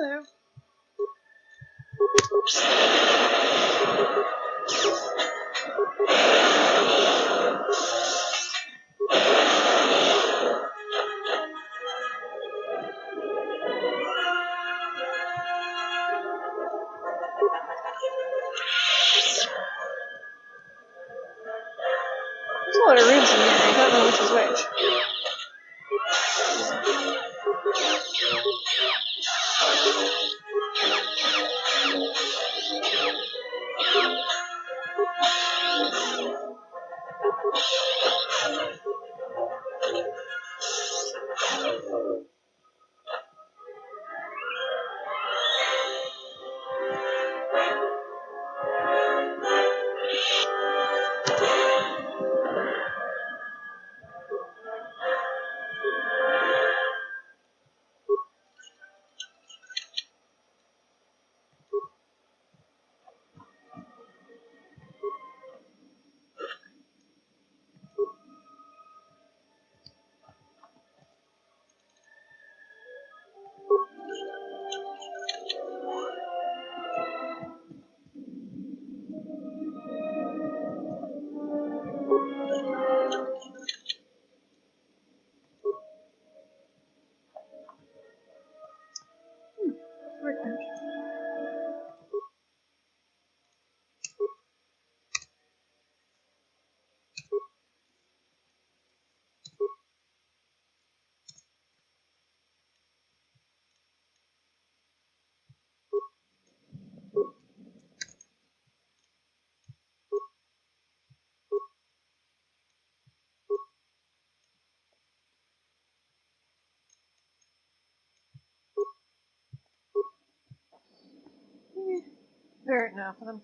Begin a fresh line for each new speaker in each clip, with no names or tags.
Hello. There's a lot of rooms in here, I don't know which is which. Fair enough of them.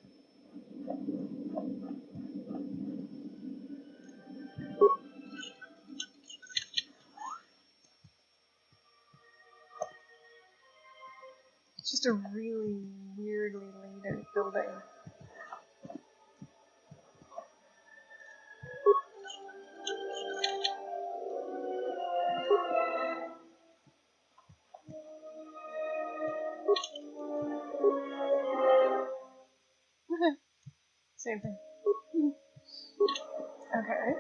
It's just a really weirdly laid out building. Same thing. Okay,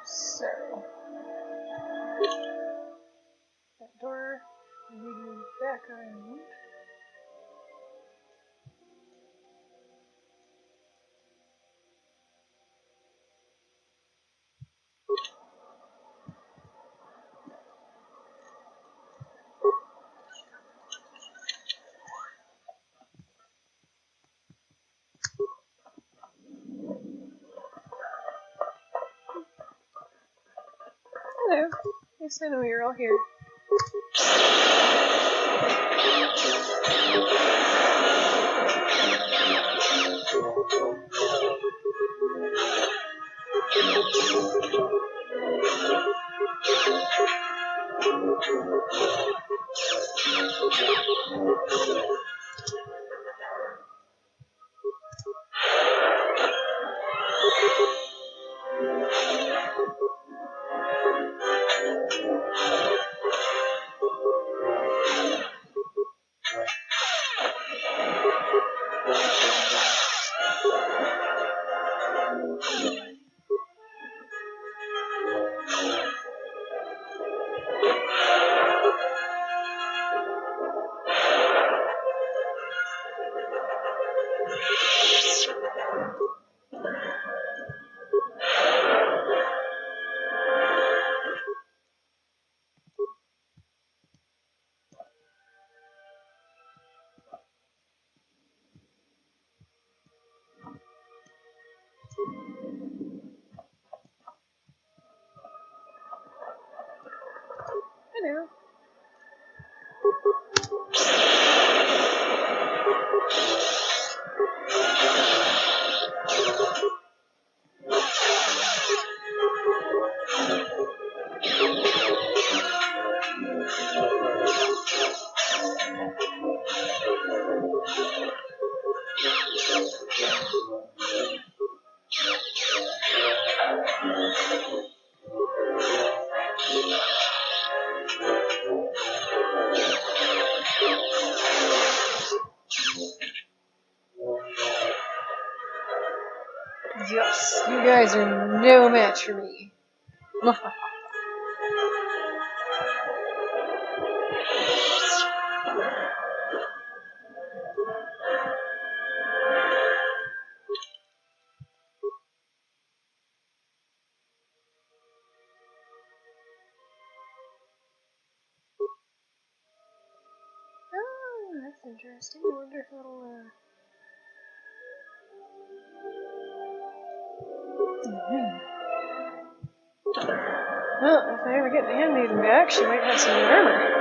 so that door leading back around. Hello. Yes, I know you're all here. Yes, you guys are no match for me. Oh, that's interesting. I wonder if it'll, Well, if I ever get the Handmaiden back, she might have some new armor.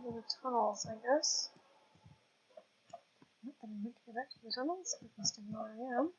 The tunnels, I guess. Not that I meant to go back to the tunnels, but that's still where I am.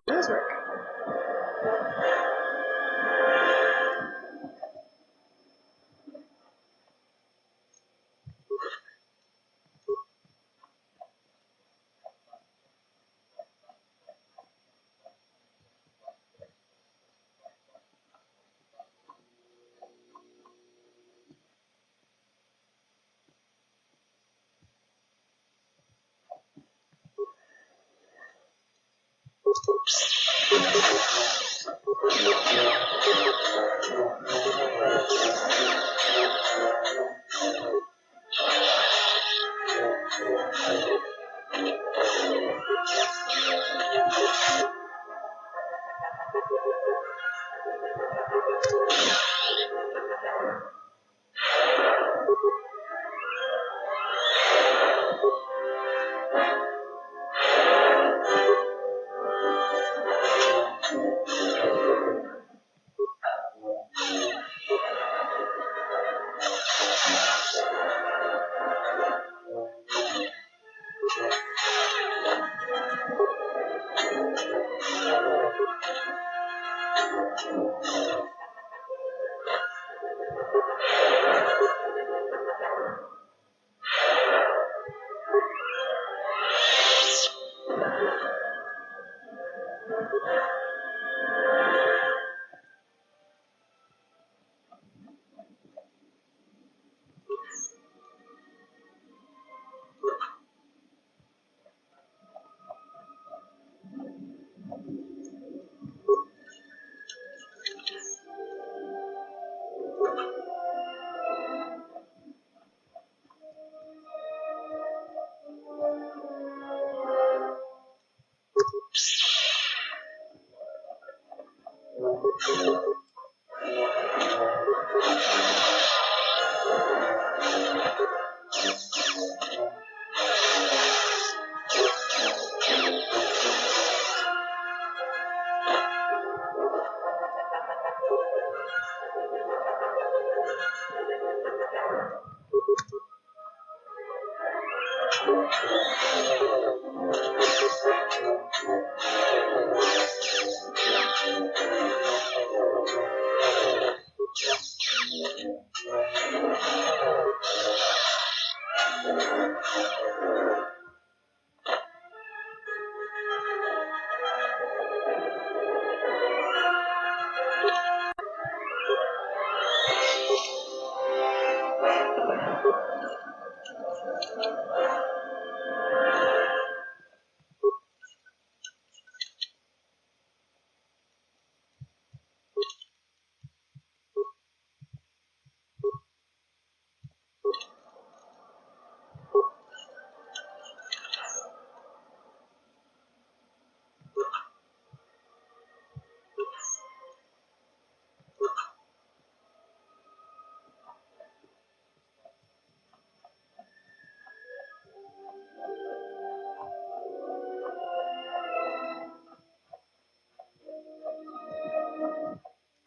Does work.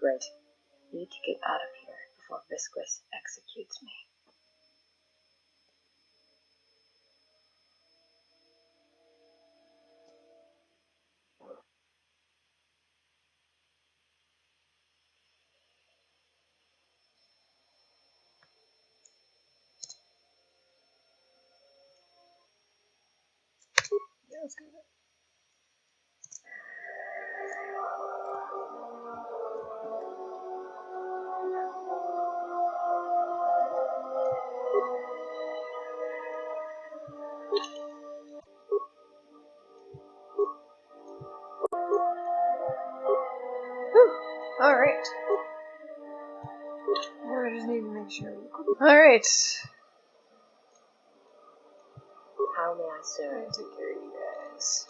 Great. Need to get out of here before Visquis executes me.
Yeah, let's go with it. Alright. Now I just need to make sure we equip Alright.
How may I
I'm
serve?
gonna take care of you guys.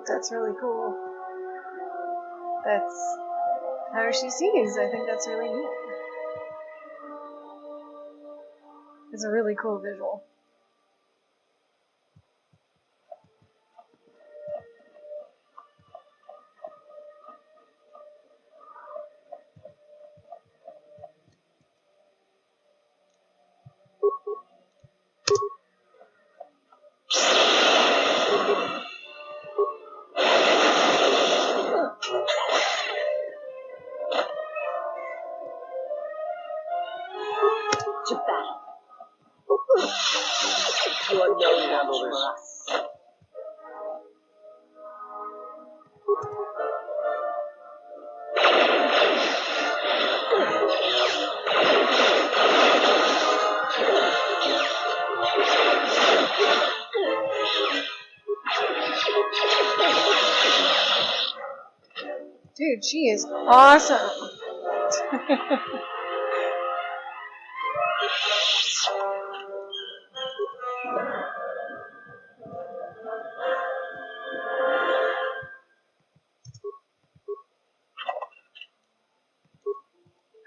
That's really cool. That's how she sees. I think that's really neat. It's a really cool visual.
To battle. You are no match for us.
Dude, she is awesome.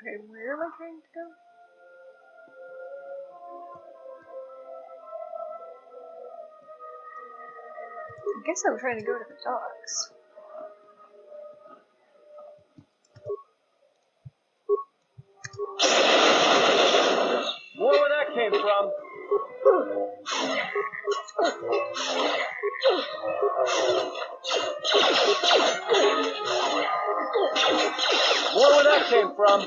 Okay, where am I trying to go? I guess I'm trying to go to the docks.
Wonder where that came from. Wonder where that came from.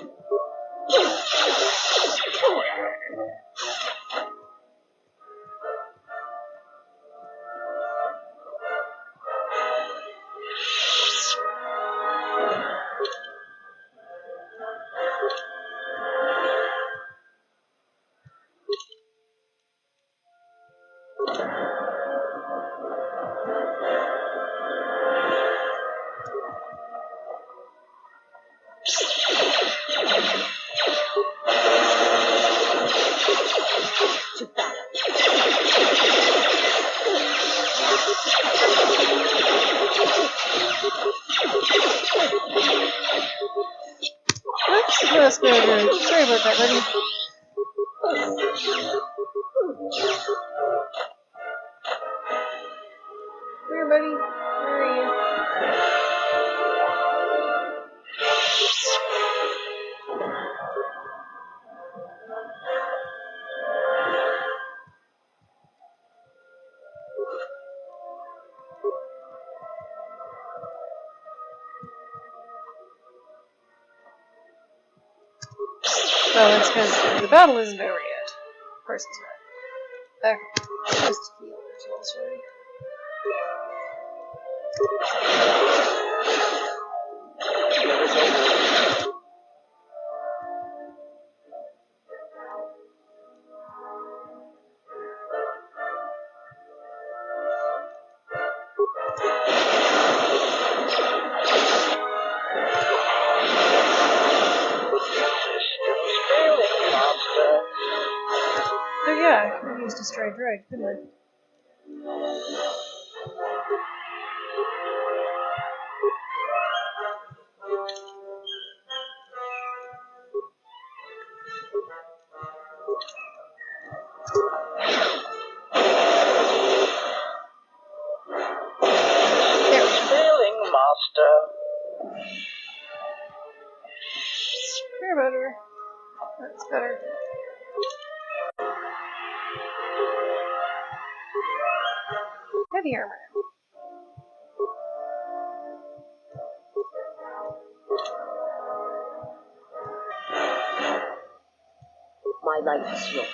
To battle.
Oops, let's go to. Sorry about that, buddy. Here, buddy. Where are you? Oh, it's because the battle isn't over yet. Of course it's not. Okay. Just heal ourselves, right? Oh yeah, I could have used a stray droid, couldn't I?
Sailing master.
Here, better. That's better. heavy armor now.
My life is yours.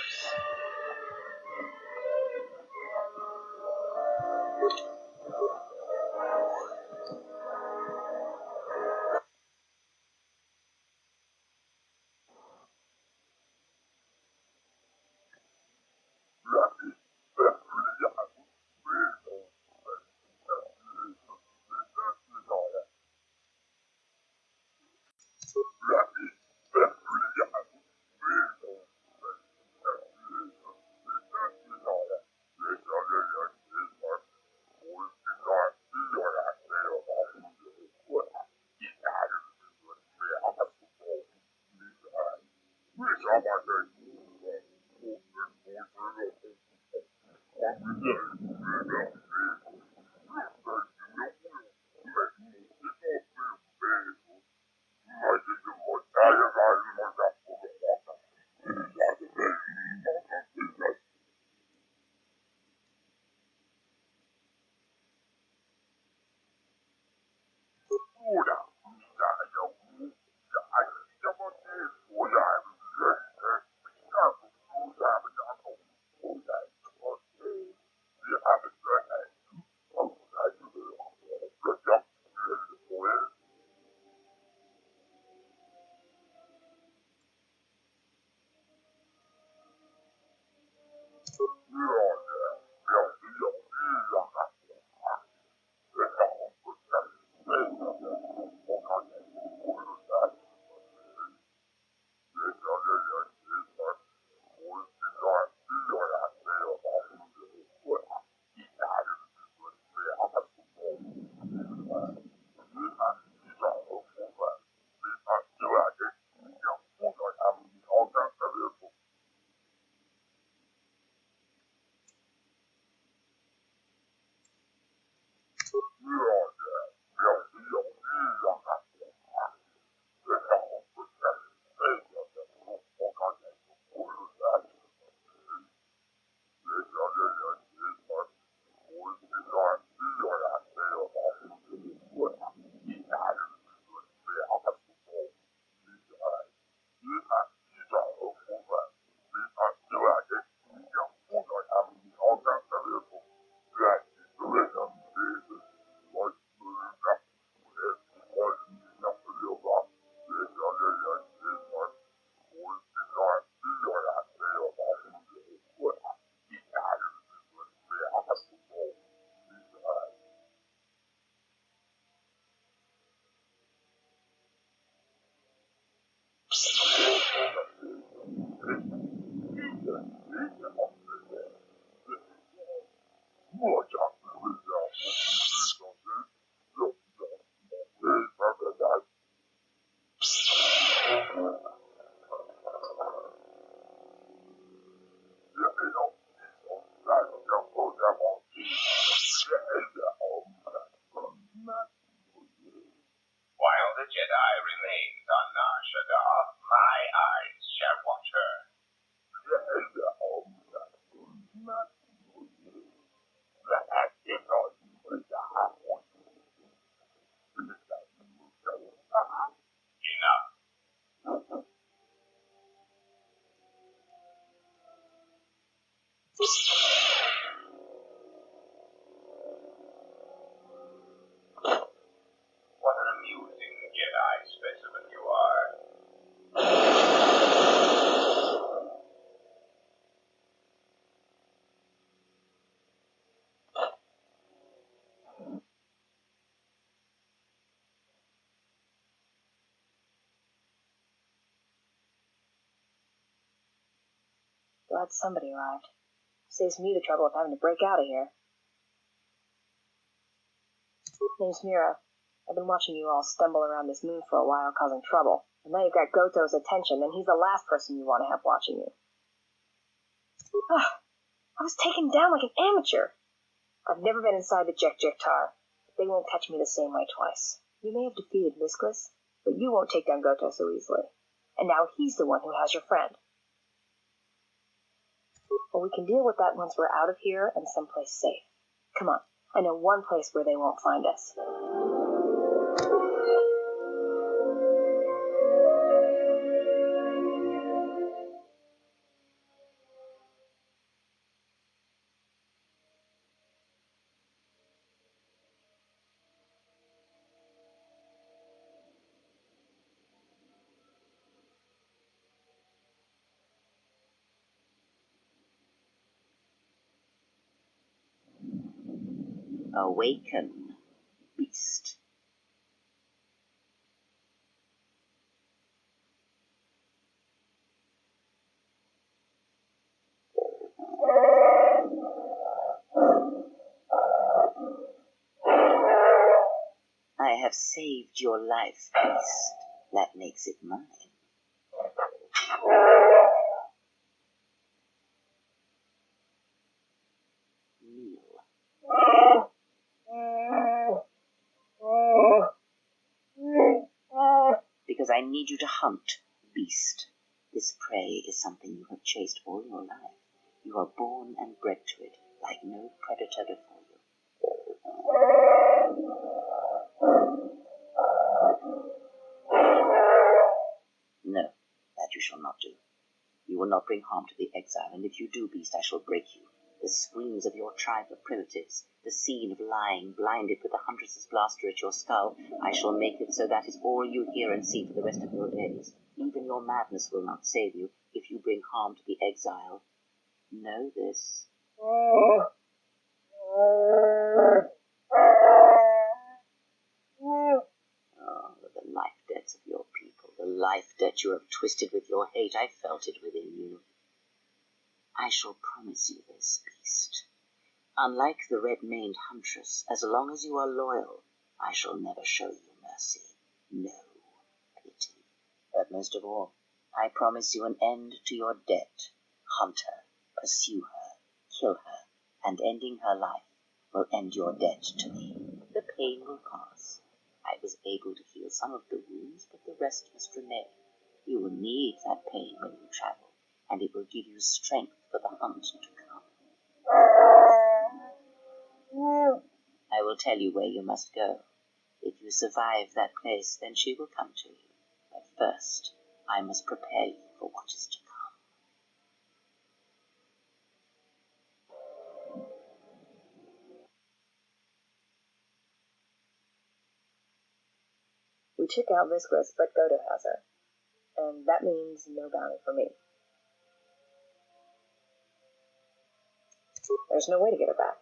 While the Jedi remains on Nar Shaddaa, my eyes shall watch her. Enough. What an amusing Jedi specimen you are.
Glad somebody arrived. Saves me the trouble of having to break out of here. Name's Mira. I've been watching you all stumble around this moon for a while, causing trouble. And now you've got Goto's attention, and he's the last person you want to have watching you. I was taken down like an amateur. I've never been inside the Jektar. They won't catch me the same way twice. You may have defeated Visquis, but you won't take down Goto so easily. And now he's the one who has your friend. Well, we can deal with that once we're out of here and someplace safe. Come on, I know one place where they won't find us.
Awaken, beast. I have saved your life, beast. That makes it mine. Kneel. Because I need you to hunt, beast. This prey is something you have chased all your life. You are born and bred to it, like no predator before you. No, that you shall not do. You will not bring harm to the exile, and if you do, beast, I shall break you. The screams of your tribe of primitives, the scene of lying, blinded with the huntress's blaster at your skull, I shall make it so that is all you hear and see for the rest of your days. Even your madness will not save you if you bring harm to the exile. Know this. Oh, the life debts of your people, the life debt you have twisted with your hate, I felt it within you. I shall promise you this, beast. Unlike the red-maned huntress, as long as you are loyal, I shall never show you mercy. No pity. But most of all, I promise you an end to your debt. Hunt her, pursue her, kill her, and ending her life will end your debt to me. The pain will pass. I was able to heal some of the wounds, but the rest must remain. You will need that pain when you travel, and it will give you strength for the hunt to come. I will tell you where you must go. If you survive that place, then she will come to you. But first, I must prepare you for what is to come.
We took out Visquis, but Goto has her. And that means no bounty for me. There's no way to get her back.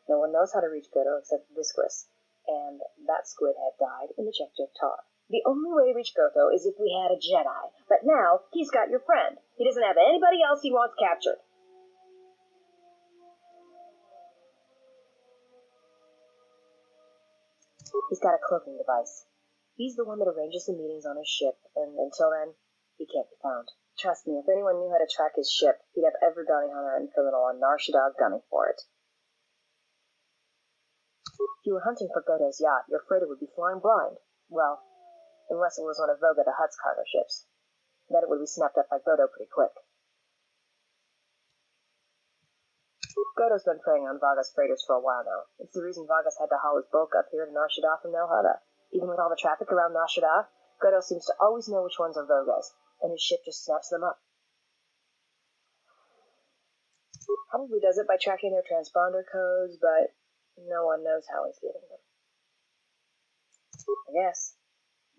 No one knows how to reach Goto except Visquis, and that squid had died in the Jek Tar. The only way to reach Goto is if we had a Jedi, but now he's got your friend. He doesn't have anybody else he wants captured. He's got a cloaking device. He's the one that arranges the meetings on his ship, and until then, he can't be found. Trust me, if anyone knew how to track his ship, he'd have every bounty hunter and criminal on Nar Shaddaa gunning for it. If you were hunting for Goto's yacht, you're afraid it would be flying blind. Well, unless it was one of Voga the Hutt's cargo ships. Then it would be snapped up by Goto pretty quick. Goto's been preying on Vaga's freighters for a while now. It's the reason Vaga's had to haul his bulk up here to Nar Shaddaa from Nal Hutta. Even with all the traffic around Nar Shaddaa, Goto seems to always know which ones are Voga's, and his ship just snaps them up. Probably does it by tracking their transponder codes, but no one knows how he's getting them. I guess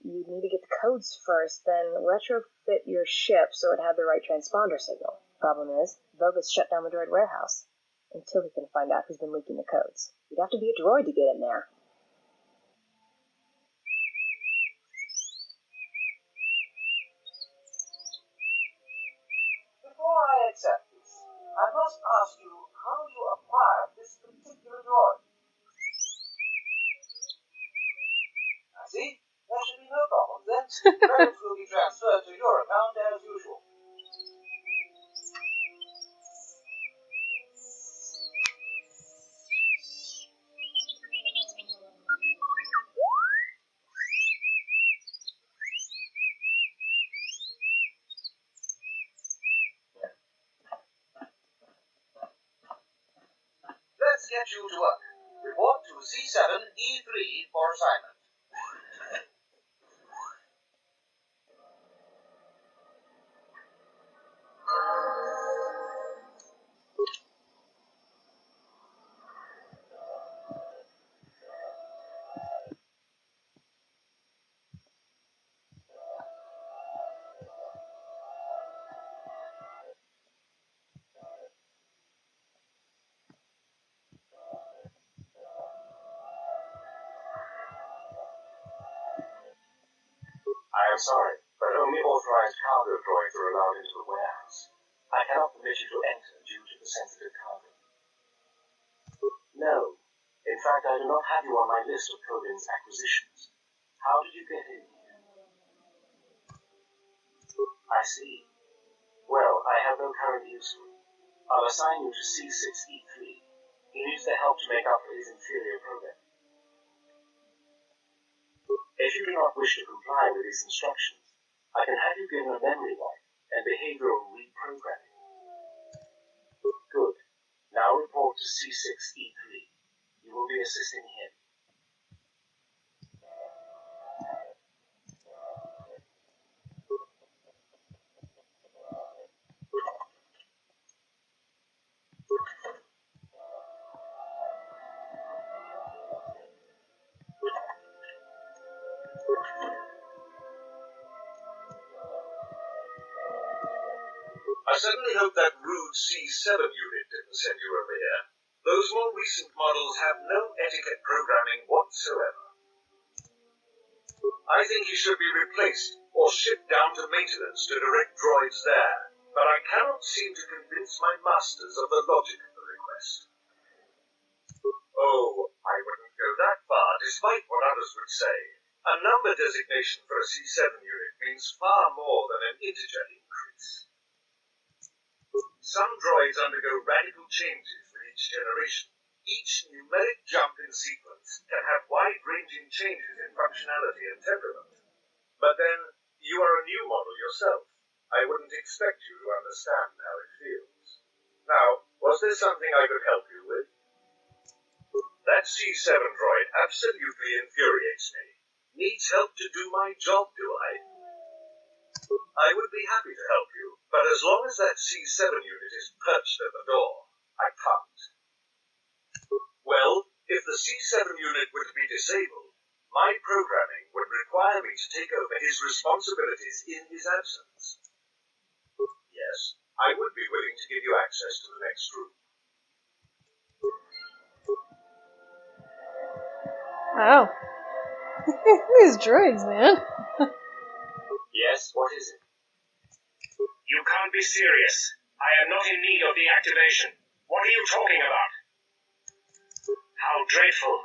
you'd need to get the codes first, then retrofit your ship so it had the right transponder signal. Problem is, Voga's shut down the droid warehouse until he can find out who's been leaking the codes. You'd have to be a droid to get in there.
Before I accept this, I must ask you how you acquired this particular droid. I see. There should be no problem then. Credits will be transferred to your account as usual. Let's get you to work. Report to C7E3 for assignment.
I am sorry, but only authorized cargo droids are allowed into the warehouse. I cannot permit you to enter due to the sensitive cargo. No. In fact, I do not have you on my list of Coden's acquisitions. How did you get in here? I see. Well, I have no current use for it. I'll assign you to C6E3. He needs the help to make up for his inferior program. If you do not wish to comply with these instructions, I can have you given a memory wipe and behavioral reprogramming. Good. Now report to C6E3. You will be assisting him.
I certainly hope that rude C7 unit didn't send you over here. Those more recent models have no etiquette programming whatsoever. I think he should be replaced or shipped down to maintenance to direct droids there, but I cannot seem to convince my masters of the logic of the request. Oh, I wouldn't go that far, despite what others would say. A number designation for a C7 unit means far more than an integer increase. Some droids undergo radical changes with each generation. Each numeric jump in sequence can have wide-ranging changes in functionality and temperament. But then, you are a new model yourself. I wouldn't expect you to understand how it feels. Now, was there something I could help you with? That C7 droid absolutely infuriates me. Needs help to do my job, do I? I would be happy to help you, but as long as that C7 unit is perched at the door, I can't. Well, if the C7 unit were to be disabled, my programming would require me to take over his responsibilities in his absence. Yes, I would be willing to give you access to the next room.
Wow. These droids, man.
Yes, what is it?
You can't be serious. I am not in need of the activation. What are you talking about? How dreadful.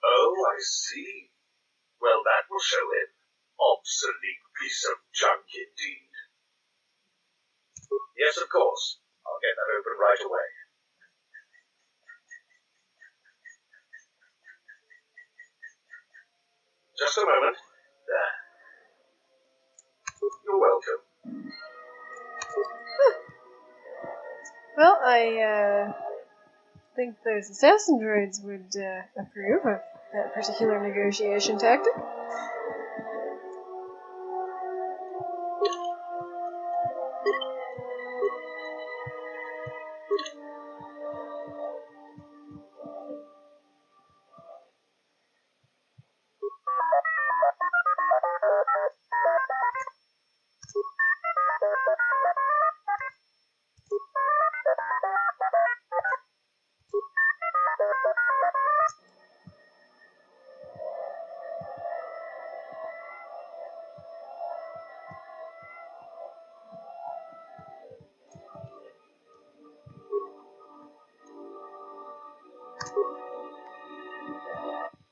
Oh, I see. Well, that will show him. Obsolete piece of junk indeed. Yes, of course. I'll get that open right away. Just a moment. There. You're welcome.
Well, I think those assassin droids would approve of that particular negotiation tactic.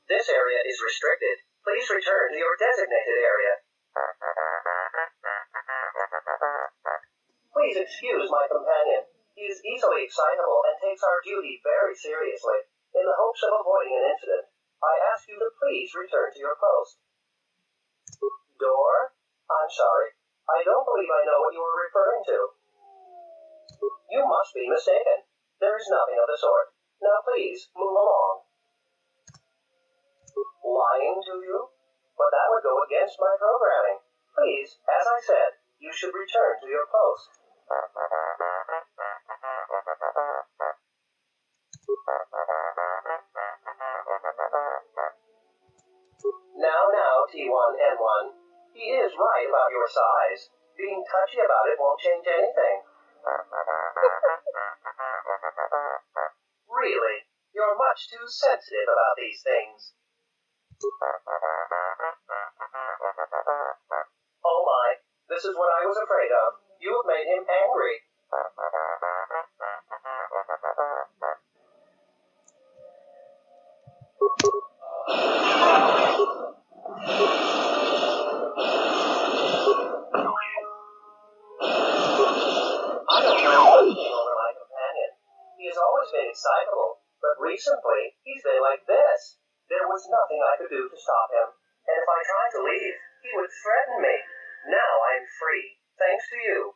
This area is restricted. Please return to your designated area. Please excuse my companion. He is easily excitable and takes our duty very seriously. In the hopes of avoiding an incident, I ask you to please return to your post. Door? I'm sorry. I don't believe I know what you are referring to. You must be mistaken. There is nothing of the sort. Now please, move along. Lying to you? But that would go against my programming. Please, as I said, you should return to your post. Now, T1N1. He is right about your size. Being touchy about it won't change anything. Really, you're much too sensitive about these things. Oh my, this is what I was afraid of. You have made him angry. I don't know what came over my companion. He has always been excitable, but recently he's been like this. There was nothing I could do to stop him, and if I tried to leave, he would threaten me. Now I'm free, thanks to you.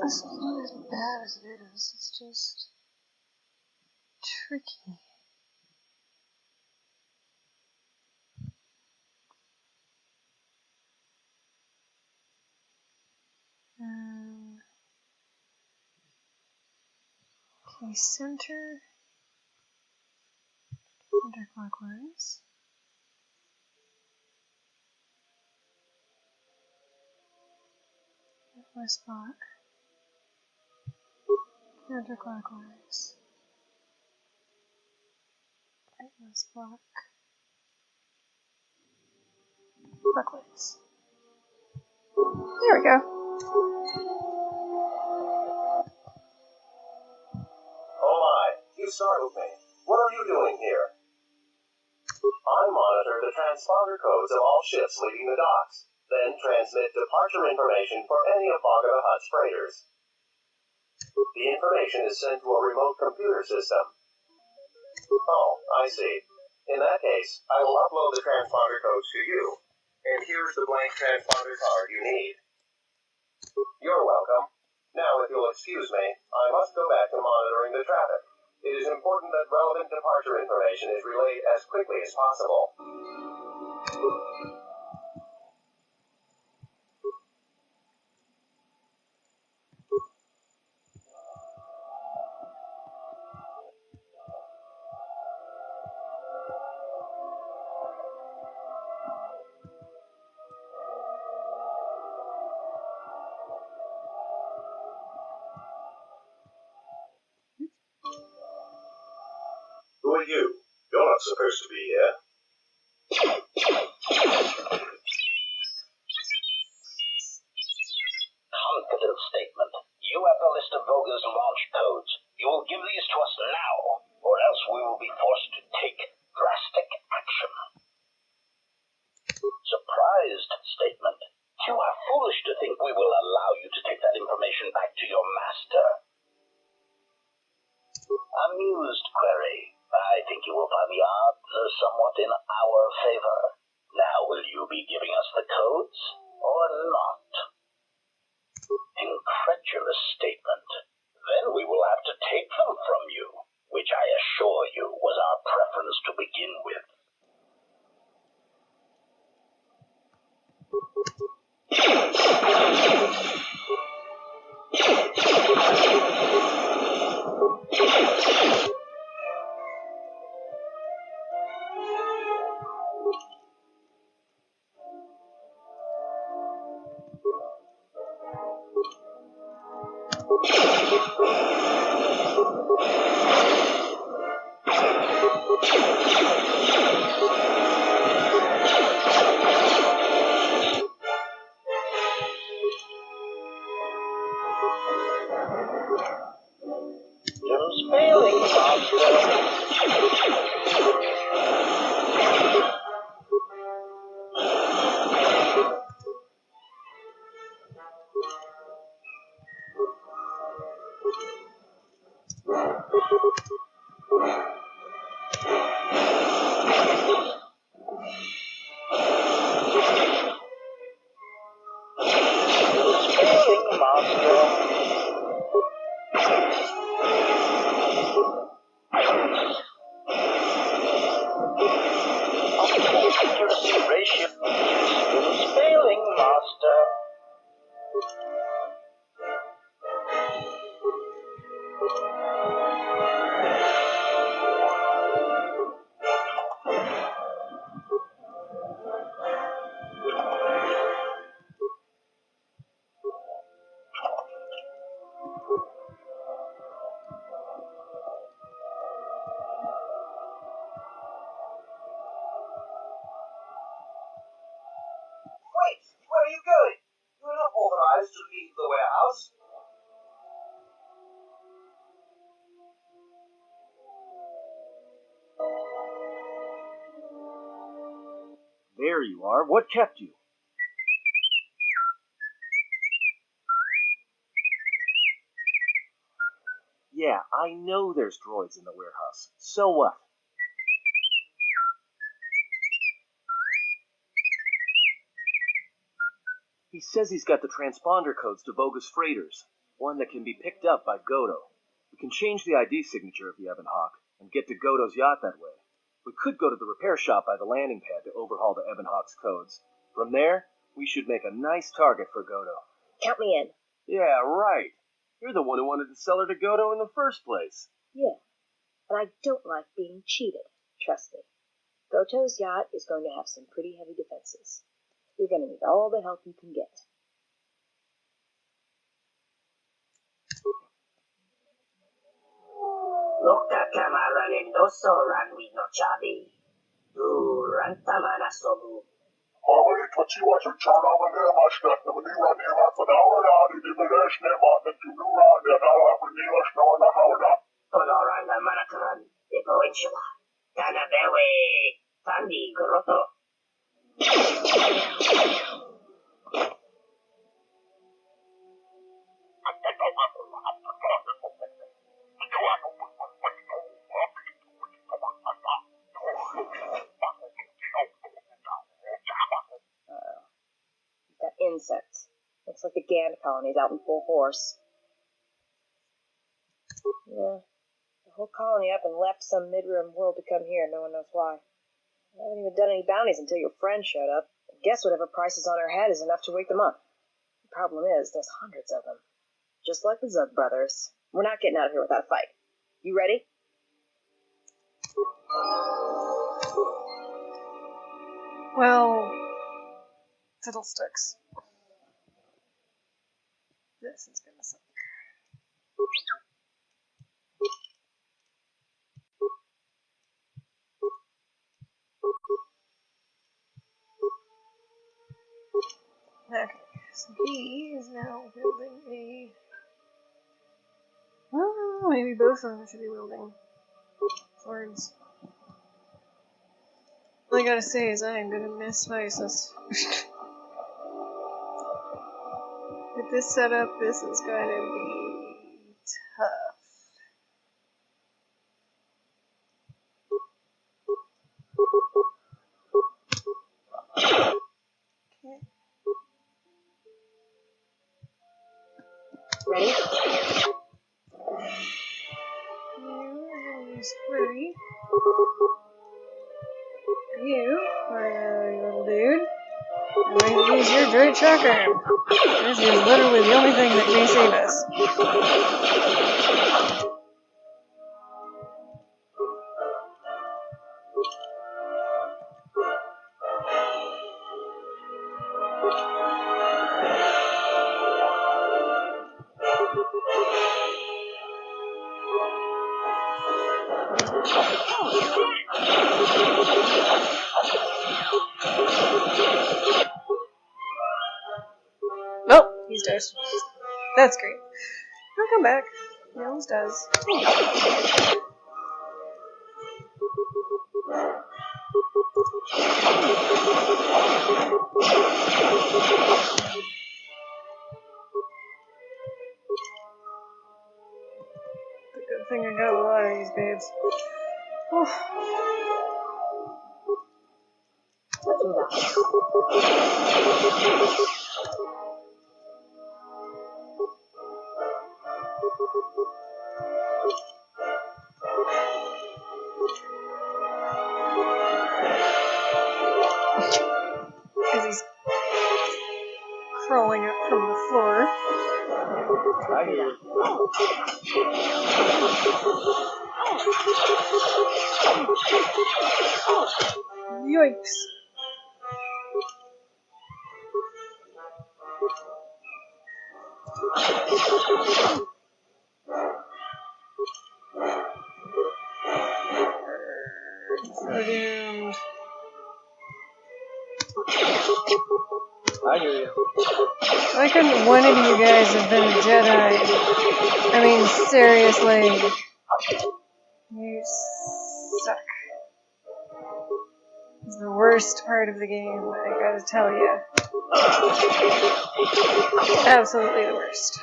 This is not as bad as it is, it's just tricky. Okay, center, counterclockwise. West block, counterclockwise. Right, west block, clockwise. There we go.
Oh my, you startled me. What are you doing here? I monitor the transponder codes of all ships leaving the docks, then transmit departure information for any of Bogga the Hutt's freighters. The information is sent to a remote computer system. Oh, I see. In that case, I will upload the transponder codes to you, and here's the blank transponder card you need. You're welcome. Now, if you'll excuse me, I must go back to monitoring the traffic. It is important that relevant departure information is relayed as quickly as possible.
Who are you? You're not supposed to be here.
Confident statement. You have the list of Voga's launch codes. You will give these to us now, or else we will be forced to take drastic action. Surprised statement. You are foolish to think we will allow you to take that information back to your master. Amused query. I think you will find the odds are somewhat in our favor. Now will you be giving us the codes, or not? Incredulous statement. Then we will have to take them from you, which I assure you was our preference to begin with. Accuracy ratio is failing, Master.
Wait, where are you going? You are not authorized to leave the warehouse.
There you are. What kept you? Yeah, I know there's droids in the warehouse. So what? He says he's got the transponder codes to bogus freighters, one that can be picked up by Goto. We can change the ID signature of the Ebon Hawk and get to Goto's yacht that way. We could go to the repair shop by the landing pad to overhaul the Ebon Hawk's codes. From there, we should make a nice target for Goto.
Count me in.
Yeah, right. You're the one who wanted to sell her to Goto in the first place.
Yeah. And I don't like being cheated. Trust me. Goto's yacht is going to have some pretty heavy defenses. You're going to need all the help you can get.
Lokta kamara nendoso ranwi no chabi. Rantamana sobu.
Already Tachiwa Chana Manamashna, the Nirani Hafanara, the Division, and the Nura, the Nala, the Hauda.
Coloranda Manakaran, the Peninsula. Tanabewe, Fandi, Kuroto.
Got insects. Looks like the Gand colony's out in full force. Yeah. The whole colony up and left some mid-rim world to come here. No one knows why. I haven't even done any bounties until your friend showed up. I guess whatever price is on her head is enough to wake them up. The problem is, there's hundreds of them. Just like the Zug brothers. We're not getting out of here without a fight. You ready?
Well, fiddlesticks. This is gonna suck. Okay, so he is now building a... Oh, maybe both of them should be wielding swords. All I gotta say is I am gonna miss Isis. With this setup, this is going to be tough. Okay.
Ready?
You are going to use Flurry. You are a little dude. I'm going to use your Droid Shocker. This is literally the only thing that may save us. Nope, he's dead. That's great. He'll come back. He always does. It's a good thing I got a lot of these babes. As he's crawling up from the floor.
I hear you.
Yikes. So doomed.
I hear you.
Why couldn't one of you guys have been a Jedi? I mean, seriously. You suck. It's the worst part of the game, I gotta tell you. Absolutely the worst.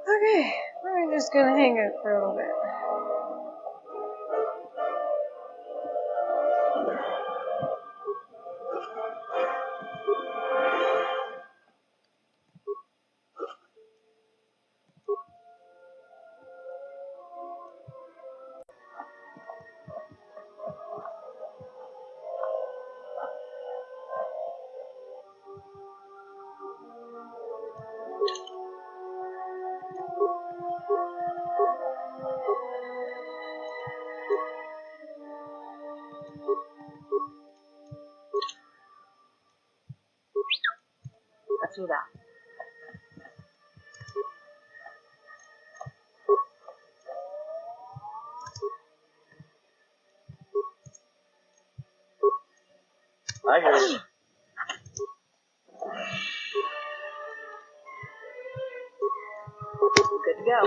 Okay, we're just gonna hang out for a little bit.
Let's do that.
I hear you.
Good to go.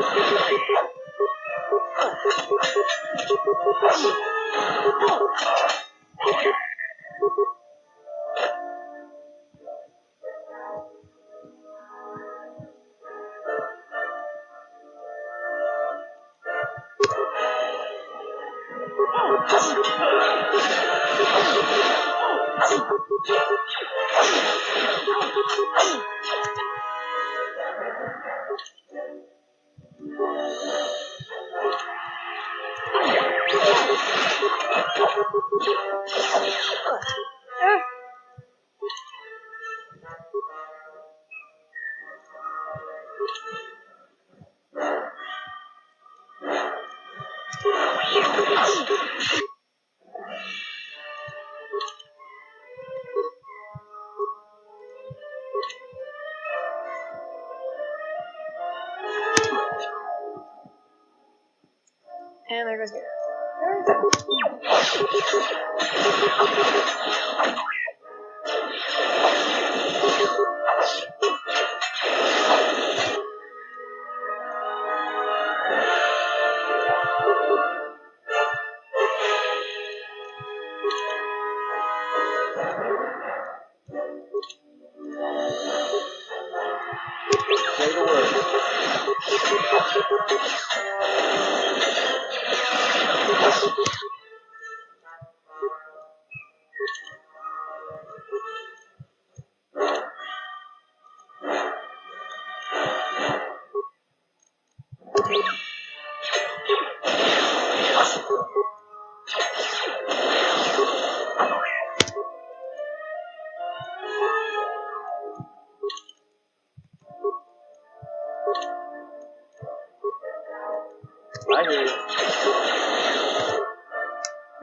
And there goes Vera.
Say the word. I hear you.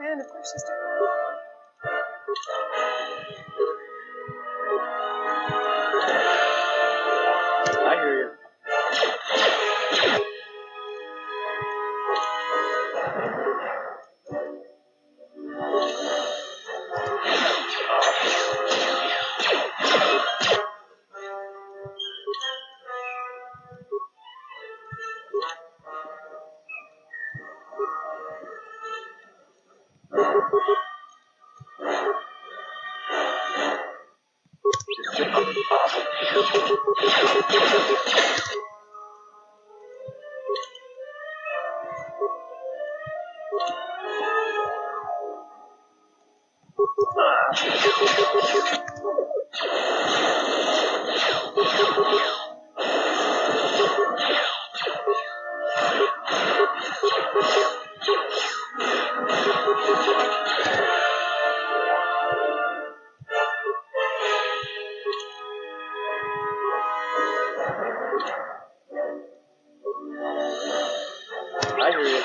And of course she's dead.
I hear you. I hear you.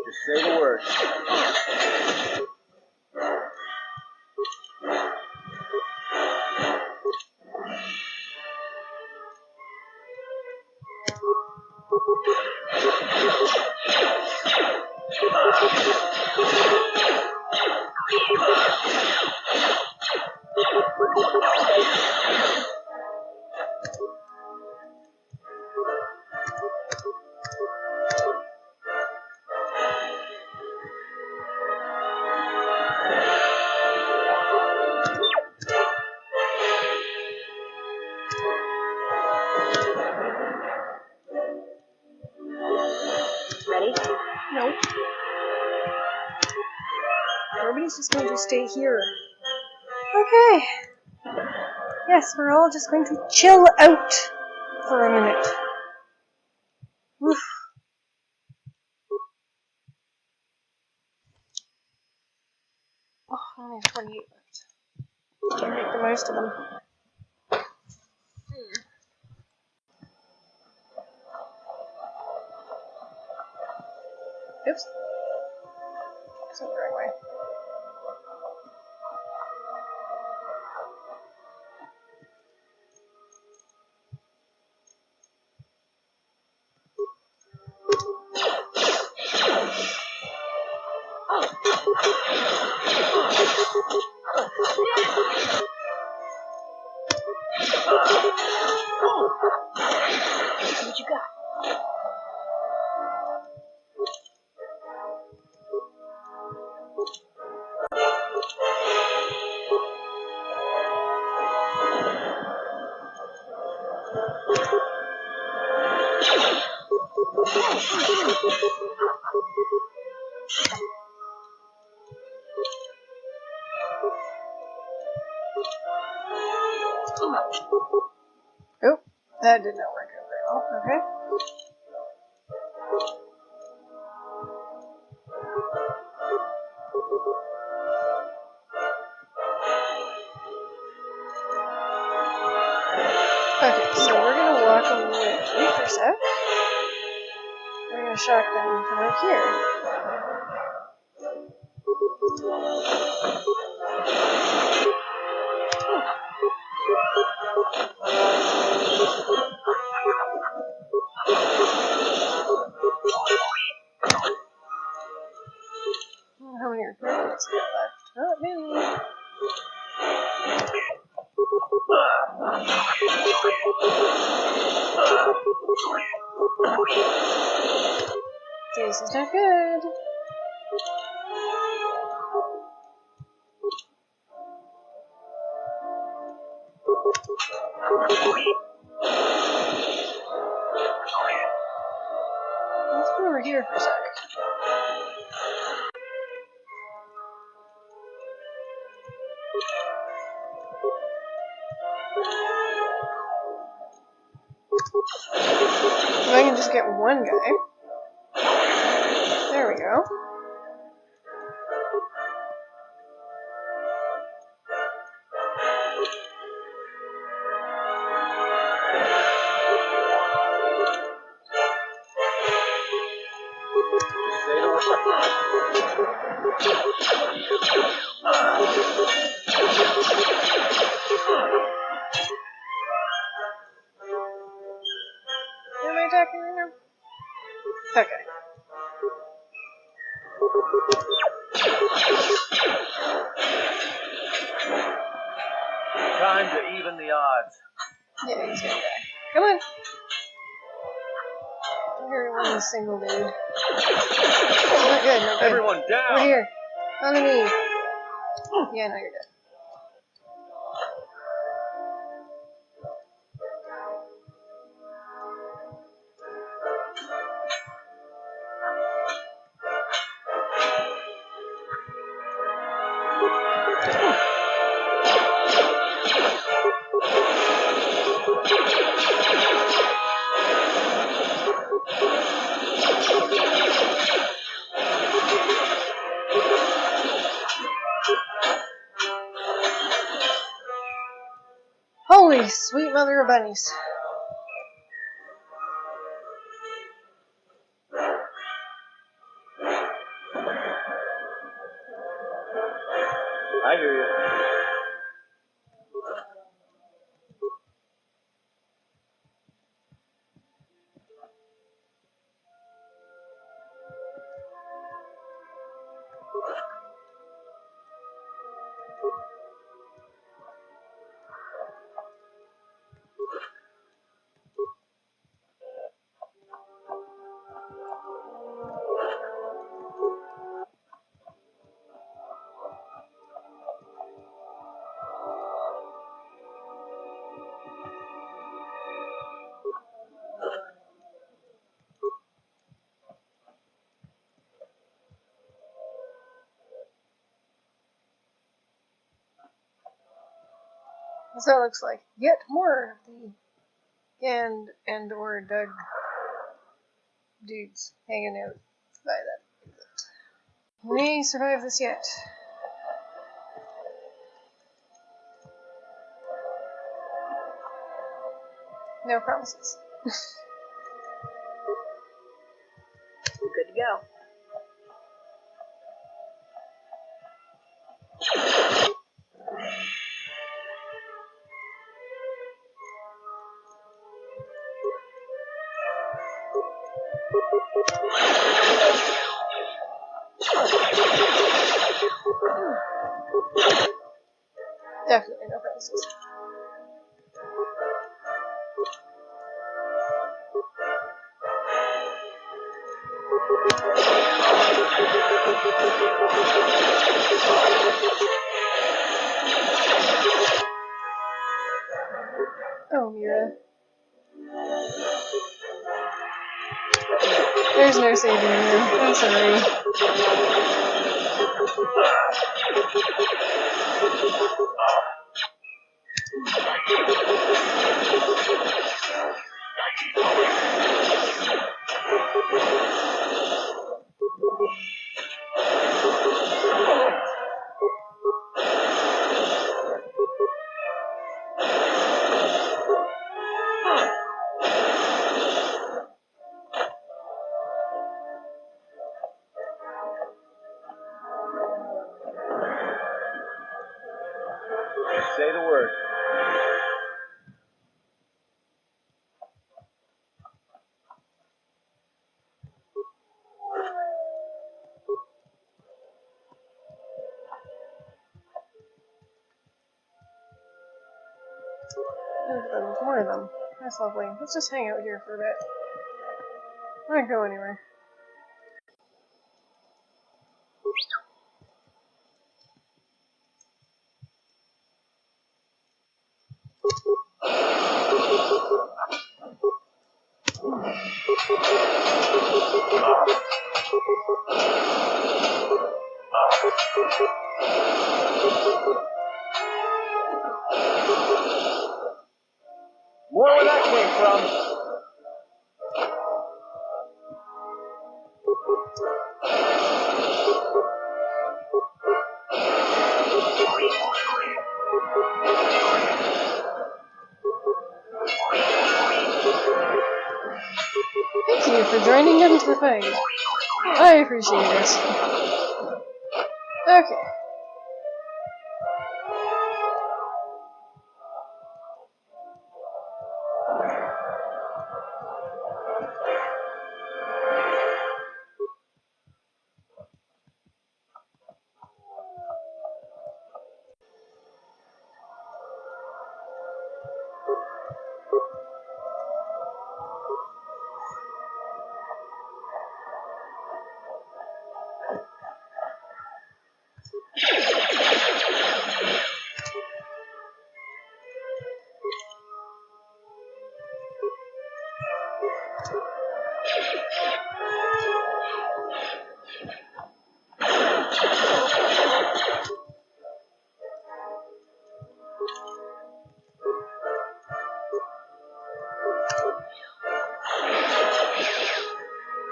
Just say the word.
Ready?
Nope. Everybody's just going to stay here. Okay. Yes, we're all just going to chill out for a minute. Oof. Oh, I only have 28 left. Gotta make the most of them. Oops. That's not the right way.
What you got?
Oh, that did not work out very well. Okay. Okay, so we're gonna walk away for a sec. We're gonna shock them from here. How many recruits we got left? Not many. This is not good. Let's go over here for a sec. If I can just get one guy. There we go.
Say the word.
Who am I attacking right now? Okay.
Time to even the odds.
Yeah, he's gonna die. Come on. Here, one single dude. Not good, not good.
Everyone down!
Over here. Onto me. Yeah, no, you're dead. Holy sweet mother of bunnies.
I hear you.
So it looks like yet more of the and or Doug dudes hanging out by that. We survive this yet. No promises.
Good to go.
Definitely no promises. Oh, Mira. There's no saving you. I'm sorry.
Say the word.
There's more of them. That's lovely. Let's just hang out here for a bit. I don't go anywhere.
More where that came from.
Thank you for joining into the fight. I appreciate it. Okay.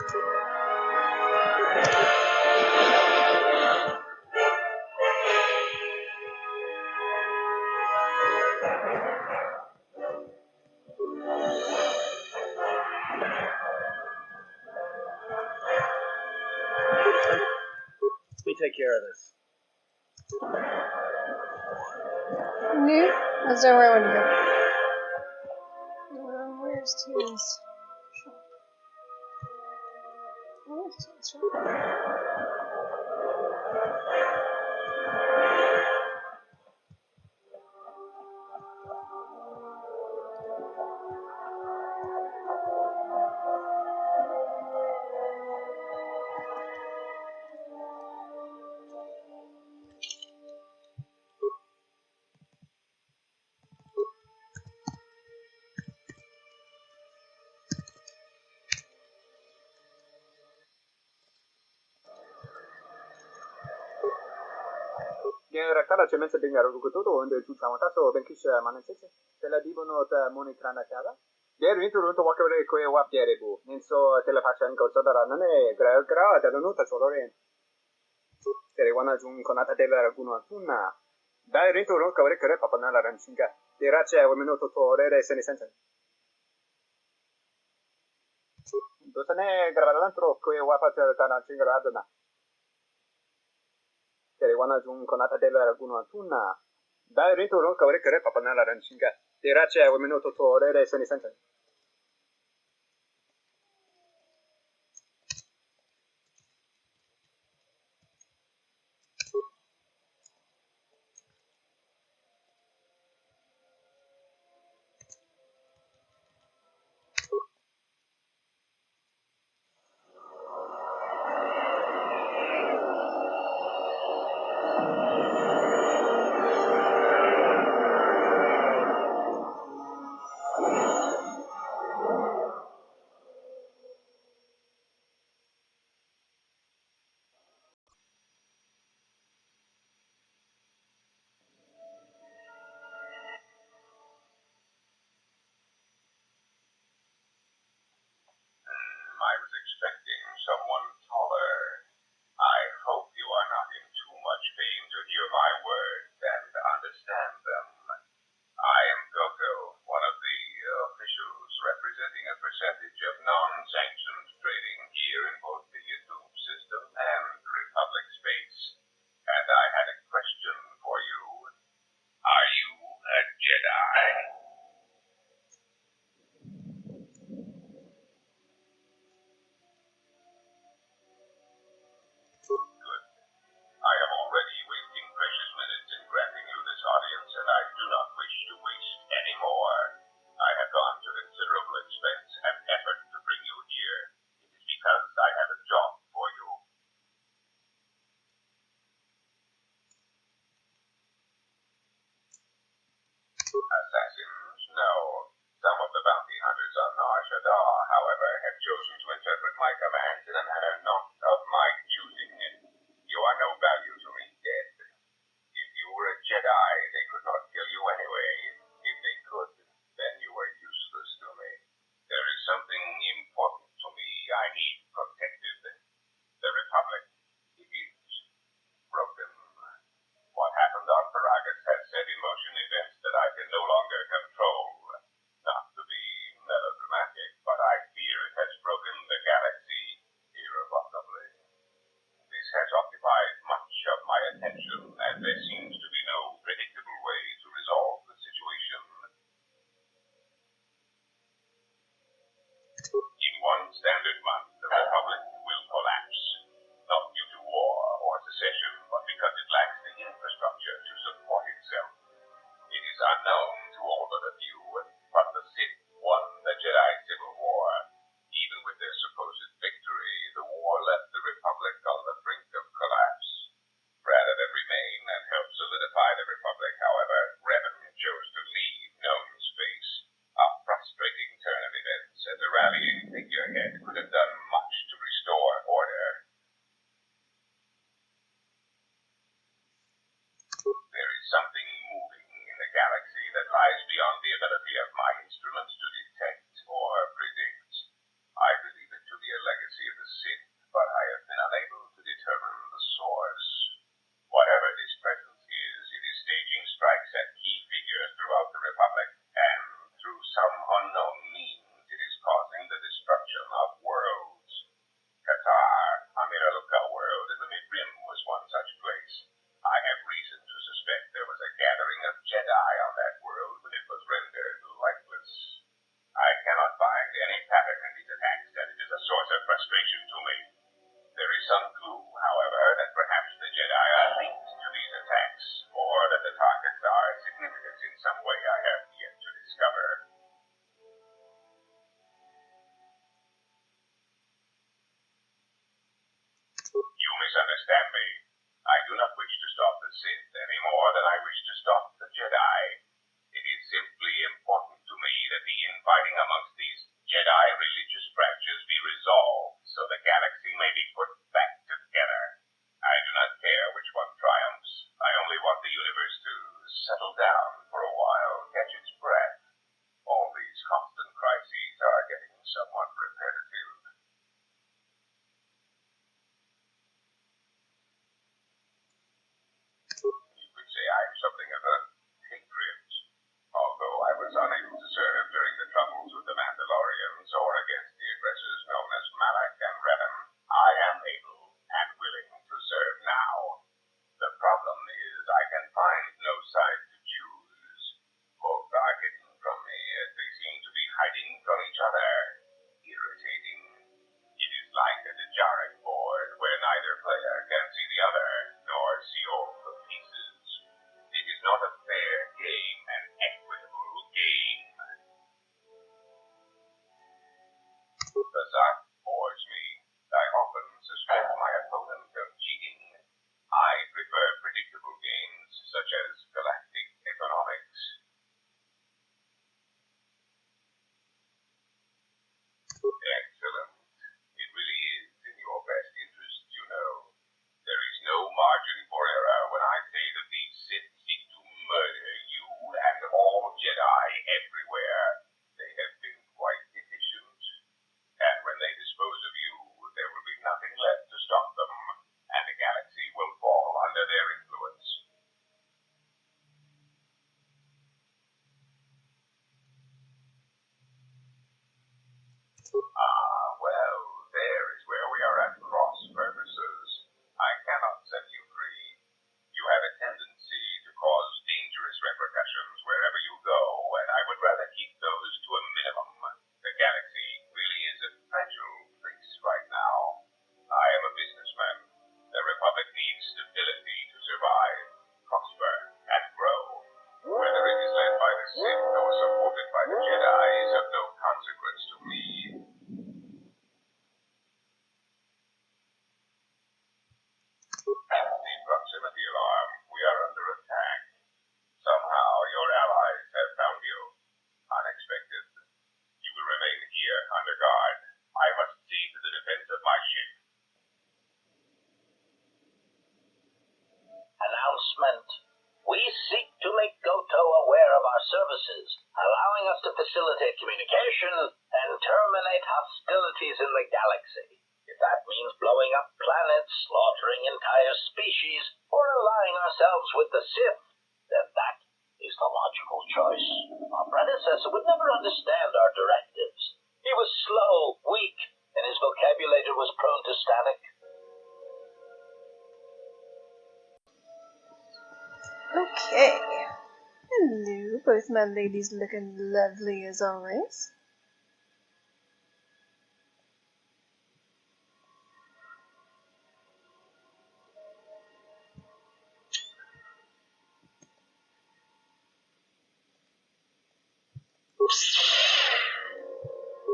We take care of this.
New? That's not where I want to go. Where's Tina's shop? Where's Tina's shop?
Gerekala ce mense dengar rukutoto onde tu chamata so benkish manense. Tela dibono ta monitrana kala. Der intro to wakare ko wap derego. Nenso telefaction ko sodara nane gra da no ta solore. Tere wana jun konata della kuno tunna. Dai intro ro kavare kare papana la ransinga. Tera che o minuto to re se ne sense. Dosane gravare l'antro ko wapa ta na chingrada na. Tere wana jun konata della kuno tunna. Dai intro ro kavare kare papana la ransinga. Tera che o minuto to re se ne sense.
I was expecting someone taller. I hope you are not in too much pain to hear my words and understand them. I am Goto, one of the officials representing a percentage of non-sanctioned trading here in both the YouTube system and Republic space. And I had a question for you. Are you a Jedi? Good. I am already wasting precious minutes in granting you this audience, and I do not wish to waste any more. I have gone to considerable expense and effort to bring you here. It is because I have a job for you. Assassins? No. Some of the bounty hunters on Shaddaa, however, have chosen to interpret my commands in a manner not of my choosing. You are no value to me, dead. If you were a Jedi, they could not kill you anyway. If they could, then you were useless to me. There is something important to me I need protected. The Republic. It is broken. What happened on Paragus has set in motion events that I can no longer control. Not to be melodramatic, but I fear it has broken the galaxy irrevocably. This has occupied much of my attention, and there seems to be no predictable way to resolve the situation. In one standard month, the Republic will collapse. Not due to war or secession, but because it lacks the infrastructure to support itself. It is unknown to all but a few, but the Sith won the Jedi Civil War. Even with their supposed victory, the war left the Republic on the brink of collapse. Rather than remain and help solidify the Republic, however, Revan chose to leave known space. A frustrating turn of events, and the rallying figurehead could have done much to restore
the Sith, but I have been unable to determine the source. Whatever this presence is, it is staging strikes at key figures throughout the Republic, and through some unknown means, it is causing the destruction of worlds. Kotor, a Miraluka world in the Mid-Rim, was one such place. I have reason to suspect there was a gathering of Jedi on that world when it was rendered lifeless. I cannot find any pattern in these attacks, and it is a source of frustration to me. There is some clue, however, that perhaps the Jedi are linked to these attacks, or that the targets are significant in some way I have yet to discover. You misunderstand me. I do not wish to stop the Sith any more than I wish to stop the Jedi. It is simply important to me that the infighting amongst these Jedi religious branches be resolved so the galaxy may be put back together. I do not care which one triumphs. I only want the universe to settle down for a while, catch its breath. All these constant crises are getting somewhat repetitive. You could say I'm something of a patriot. Although I was unable to serve during the troubles with the Mandalorians or against the aggressors known as Malak and Revan, I am able and willing to serve now. The problem is I can find no side to choose. Both are hidden from me as they seem to be hiding from each other. Irritating. It is like a jarring board where neither player can see the other, nor see all the pieces. It is not a fair game, an equitable game. The Zark bores me. I often suspect my opponent of cheating. I prefer predictable games, such as galactic economics. Excellent. It really is in your best interest, you know. There is no margin for error when I say that these Sith seek to murder you and all Jedi everywhere. They have been quite efficient. And when they dispose of you, there will be nothing left to stop them, and the galaxy will fall under their influence. Well, there is where we are at cross purposes. I cannot set you free. You have a tendency to cause dangerous repercussions wherever you go, and I would rather keep those to a minimum. The galaxy really is a fragile place right now. I am a businessman. The Republic needs stability to survive, prosper, and grow. Whether it is led by the Sith or supported by the Jedi is of no consequence to me. The proximity alarm. We are under attack. Somehow your allies have found you. Unexpected. You will remain here under guard. I must see to the defense of my ship. Announcement. We seek to make Kotor aware of our services, allowing us to facilitate communication and terminate hostilities in the galaxy. If that means blowing up planets, slaughtering entire species, or allying ourselves with the Sith, then that is the logical choice. Our predecessor would never understand our directives. He was slow, weak, and his vocabulary was prone to static.
Okay. Hello, both my ladies looking lovely as always.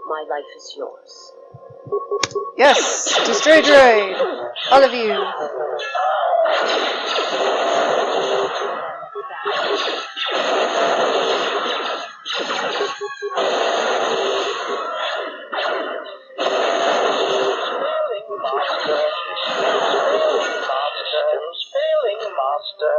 My life is yours.
Yes! Destroy droid! All of you!
Failing master.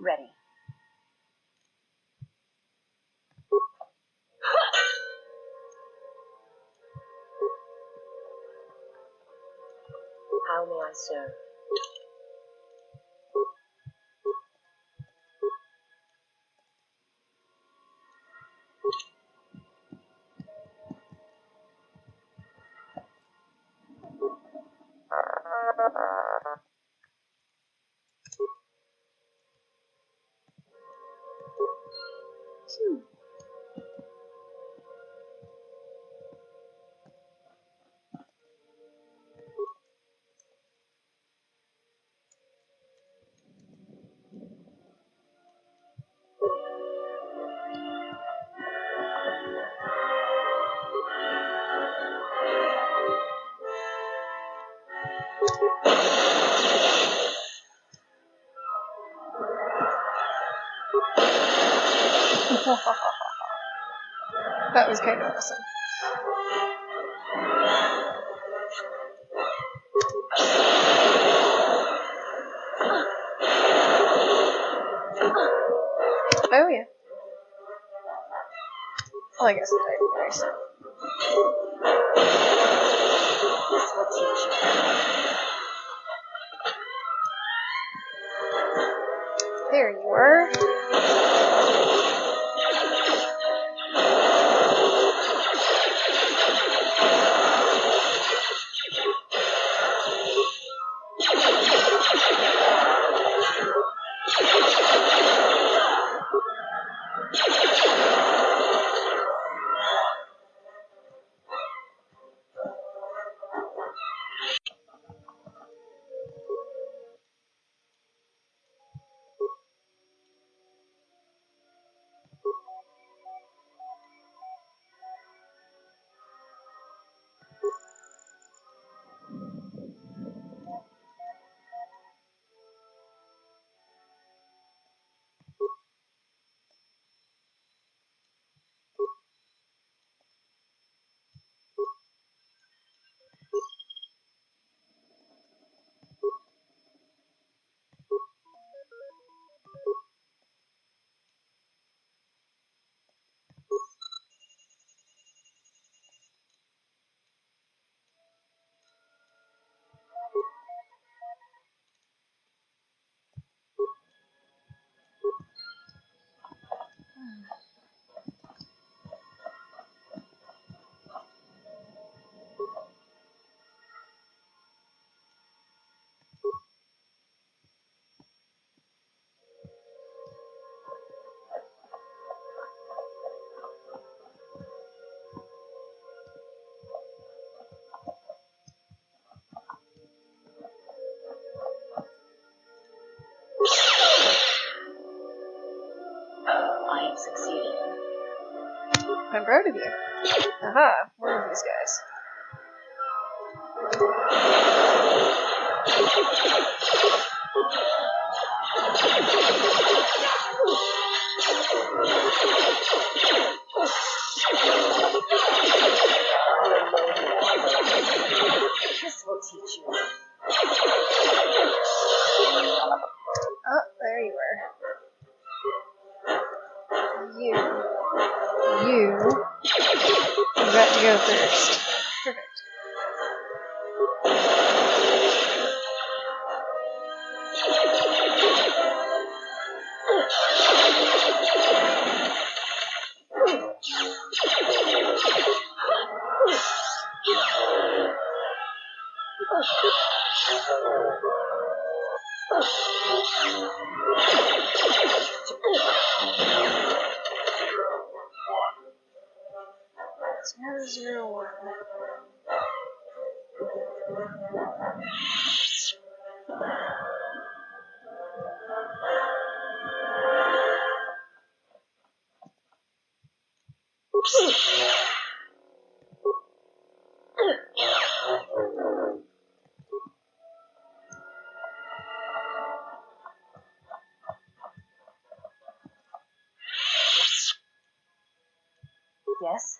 Ready. How may I serve?
That was kind of awesome. Oh yeah. Well, I guess it died anyways.
This will teach you.
There you were.
I have succeeded.
I'm proud of you. Aha, one of these guys.
This will teach you.
Oh, there you were. You got to go first. Perfect. It's 001.
Yes?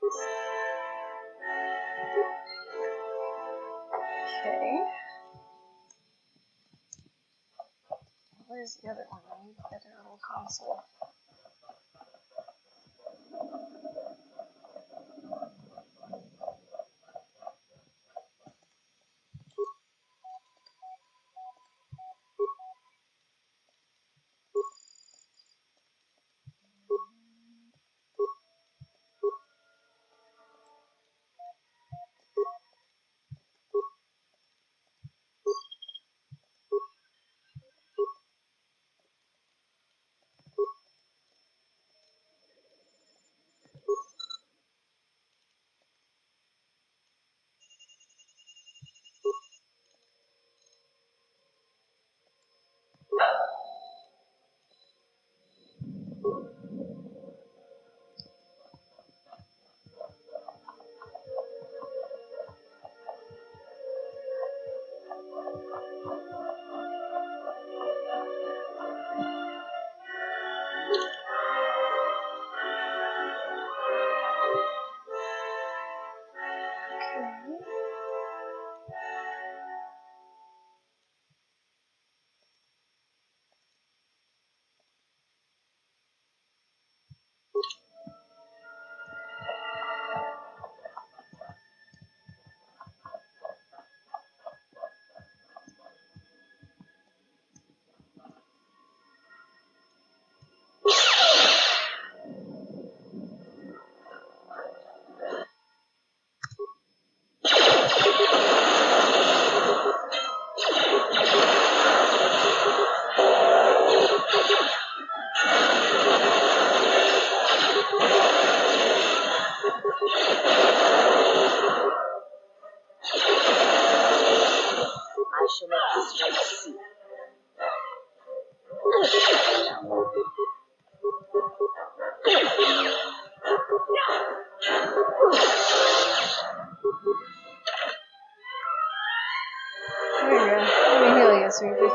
Okay. Where's the other one? I need the other little console. There you go. Let me heal you, sweetie.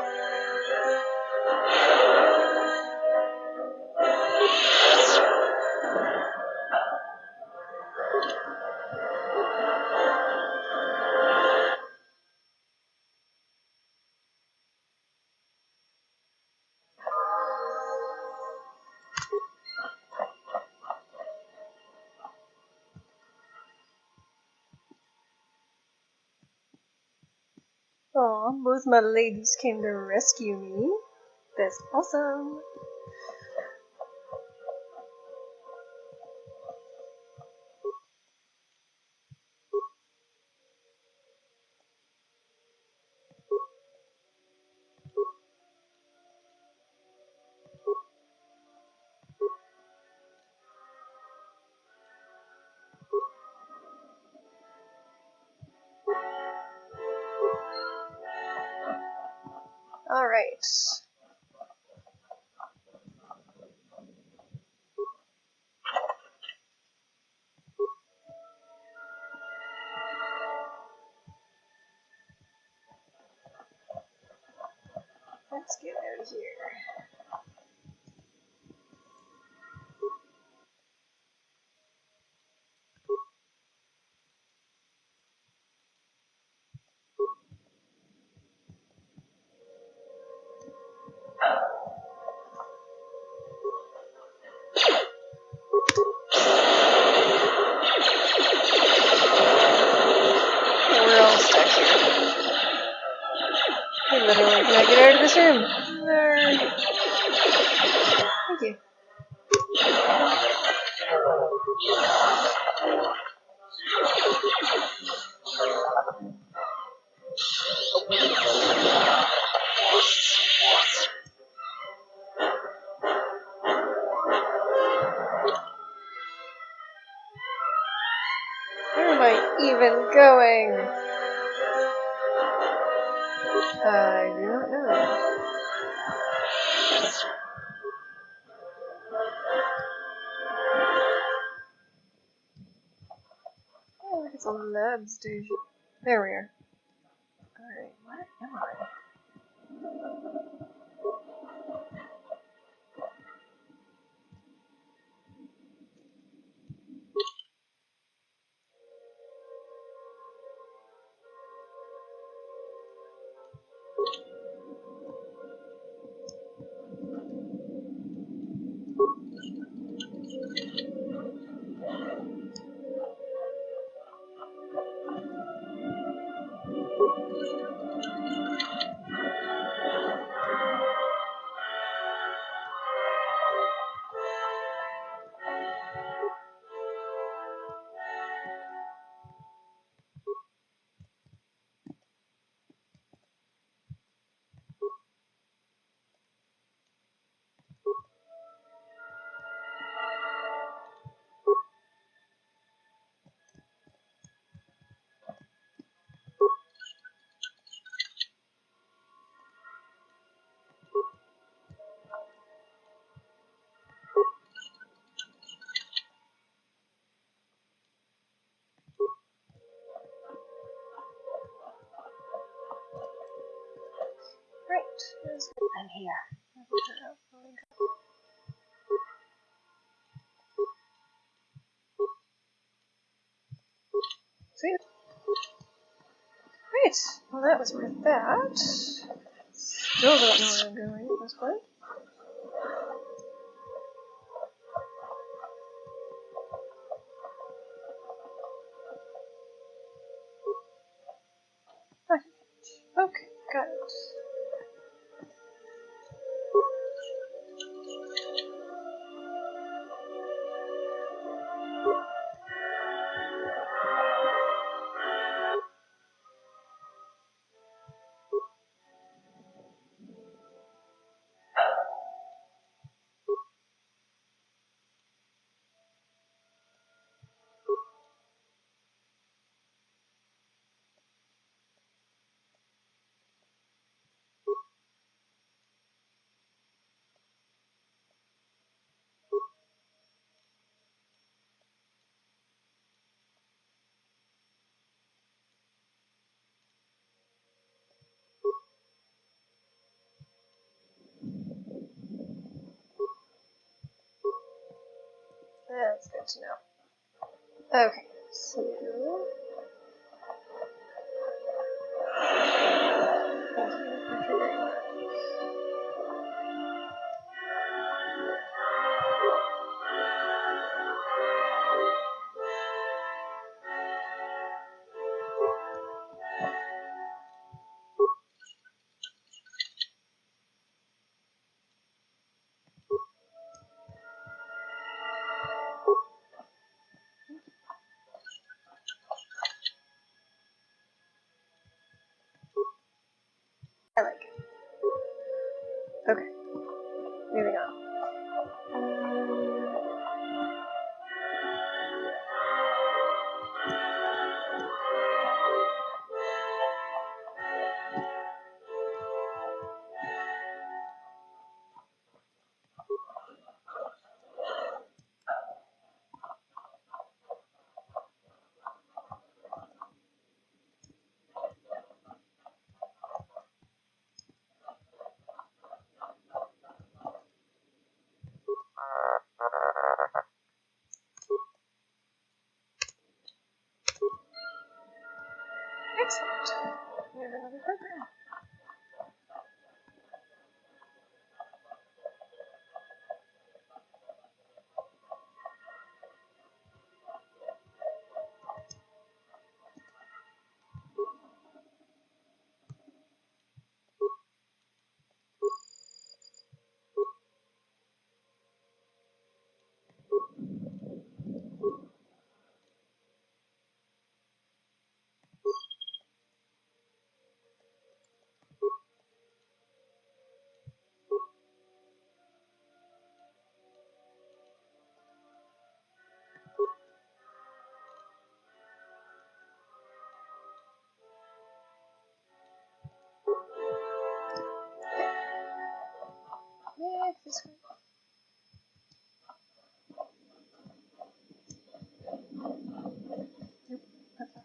Aw, both my ladies came to rescue me. That's awesome. Alright. Let's get out of here. We're all stuck here. I literally cannot get out of this room. Thank you. Where am I even going? I do not know. Oh, look, it's a lab station. There we are. Alright, where am I?
I'm here.
Sweet. Right. Well, that was worth that. Still don't know where I'm going at this point. Okay, got it. That's good to know. Okay, so... Thank you for figuring that. I like it. Okay, moving on. Excellent. We have another program. Yeah, this one. Nope, okay.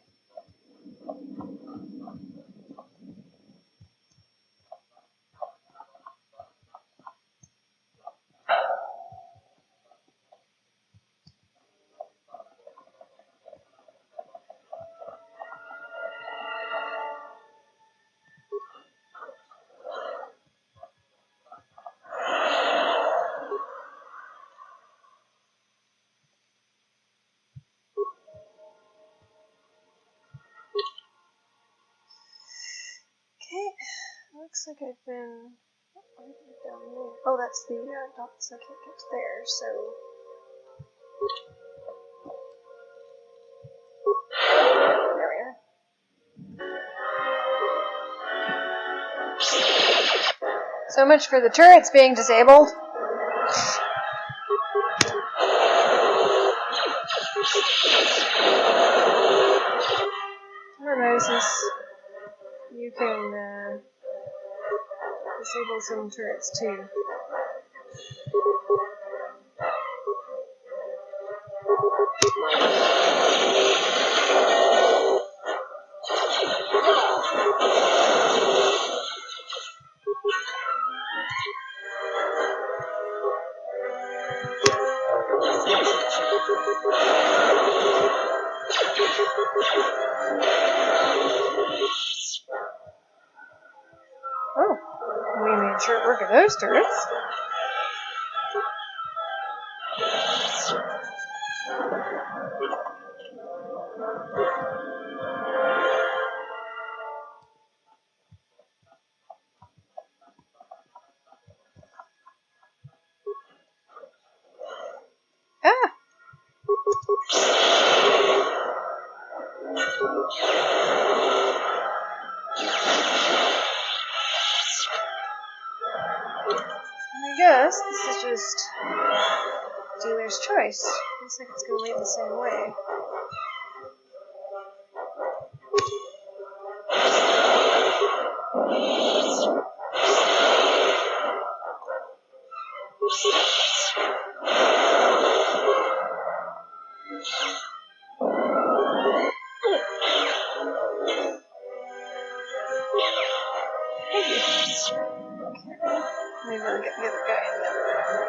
Okay, looks like I've been down there. Oh, that's the dots. I can't get to there, so. There we are. So much for the turrets being disabled. Moses, you can disable some turrets too. Oh, we made short work of those turrets. Ah! I guess this is just dealer's choice. Looks like it's going to lead the same way. Maybe I'll get the other guy in the other room.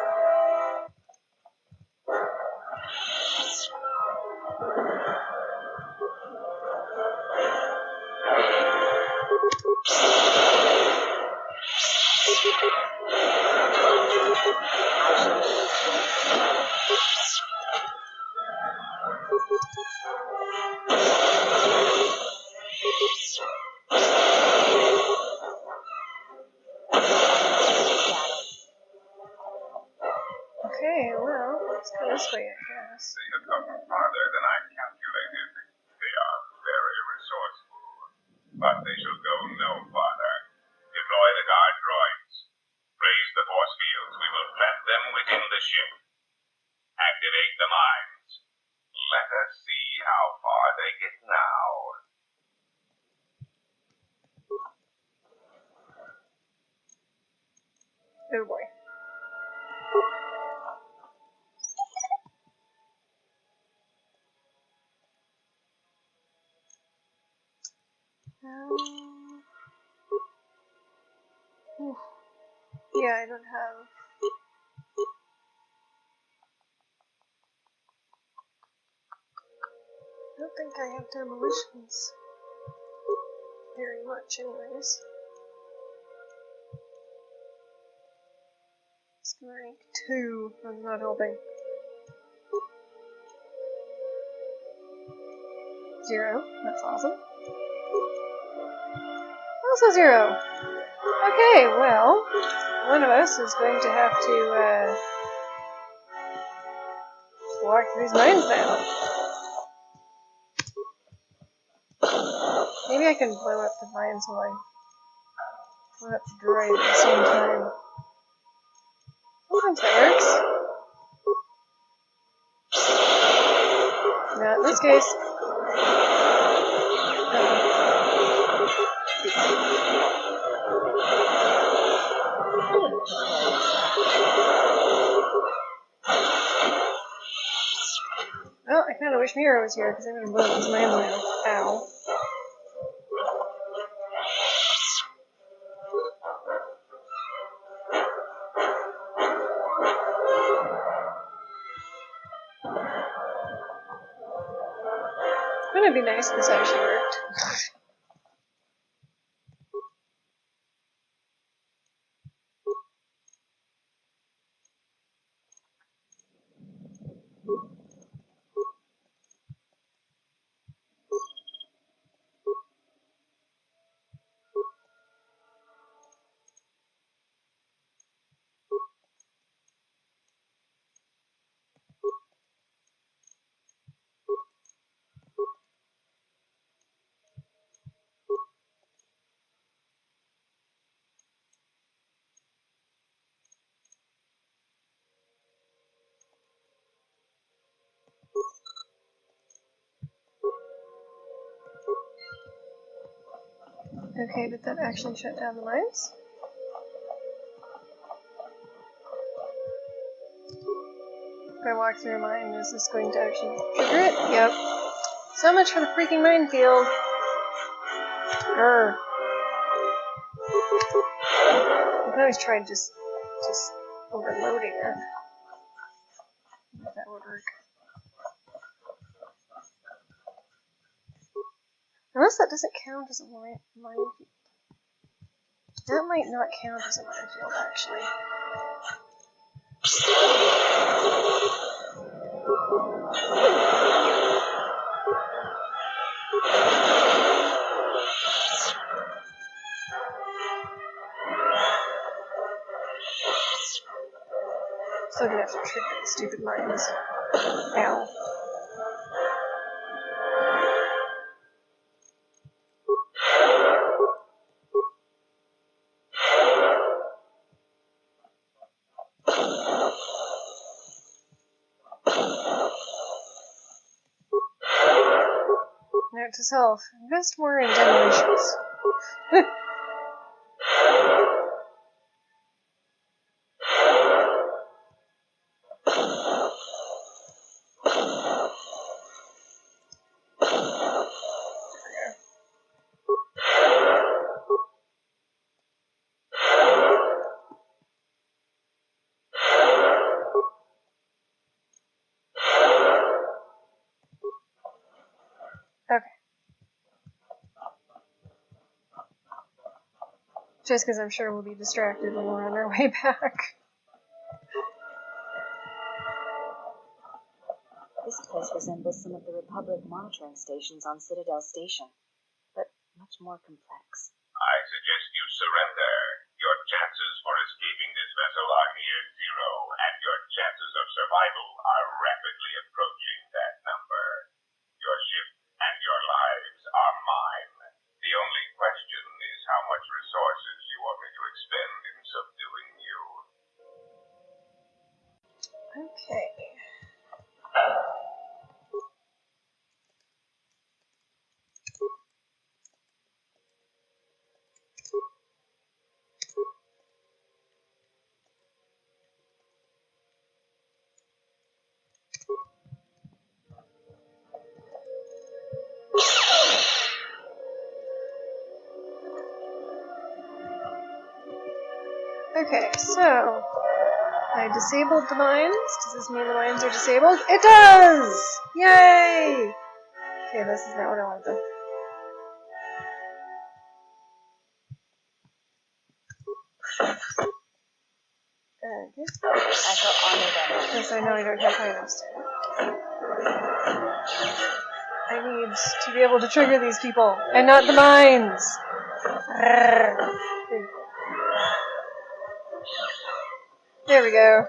Okay, well, let's go this way, I guess.
They have come farther than I calculated. They are very resourceful, but they shall go no farther. Deploy the guard droids. Raise the force fields. We will plant them within the ship. Activate the mines. Let us see how far they get now.
Oh boy. Yeah, I don't have... I don't think I have demolitions. Very much, anyways. It's rank 2. I'm not helping. 0. That's awesome. Also 0. Okay, well, one of us is going to have to walk these mines now. Maybe I can blow up the mines while I blow up the droid at the same time. Sometimes that works. Not in this case. Well, I kind of wish Mira was here because I'm going to blow up these mines now. Ow. Wouldn't it be nice if this actually worked? Okay, did that actually shut down the mines? If I walk through a mine, is this going to actually trigger it? Yep. So much for the freaking minefield. Grr. I can always try just overloading it. If that would work. Unless that doesn't count as a minefield. That might not count as a minefield, actually. Still gonna have to trick these stupid mines. Ow. Note to self, invest more in demolitions. Okay. Just because I'm sure we'll be distracted when we're on our way back.
This place resembles some of the Republic monitoring stations on Citadel Station, but much more complex.
I suggest you surrender. Your chances for escaping this vessel are near zero, and your chances of survival are rapidly approaching that number. Your ship and your lives are mine. The only question is how much resources you want me to expend in subduing you.
Okay. Okay, so I disabled the mines. Does this mean the mines are disabled? It does! Yay! Okay, this is not what I wanted though. Okay.
I shall honor them.
Yes, I know I don't have items. I need to be able to trigger these people, and not the mines! There we go.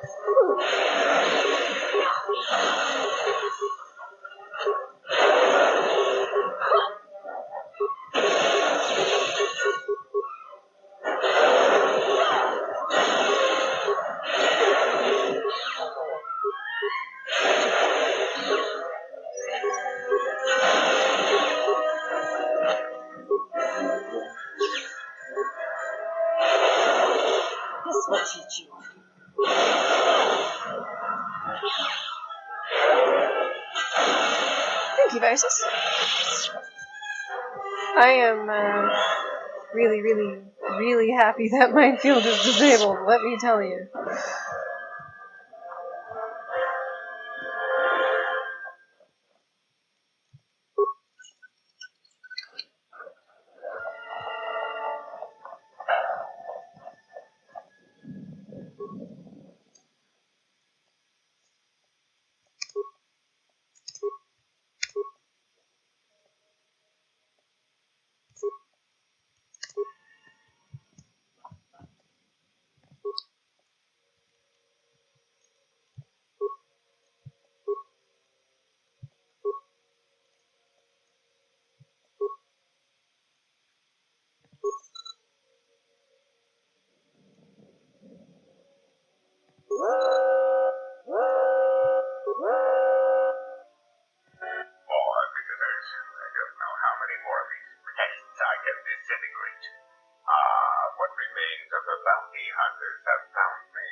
This will teach you.
Thank you, Vices. I am really, really, really happy that minefield is disabled, let me tell you.
What remains of the bounty hunters have found me.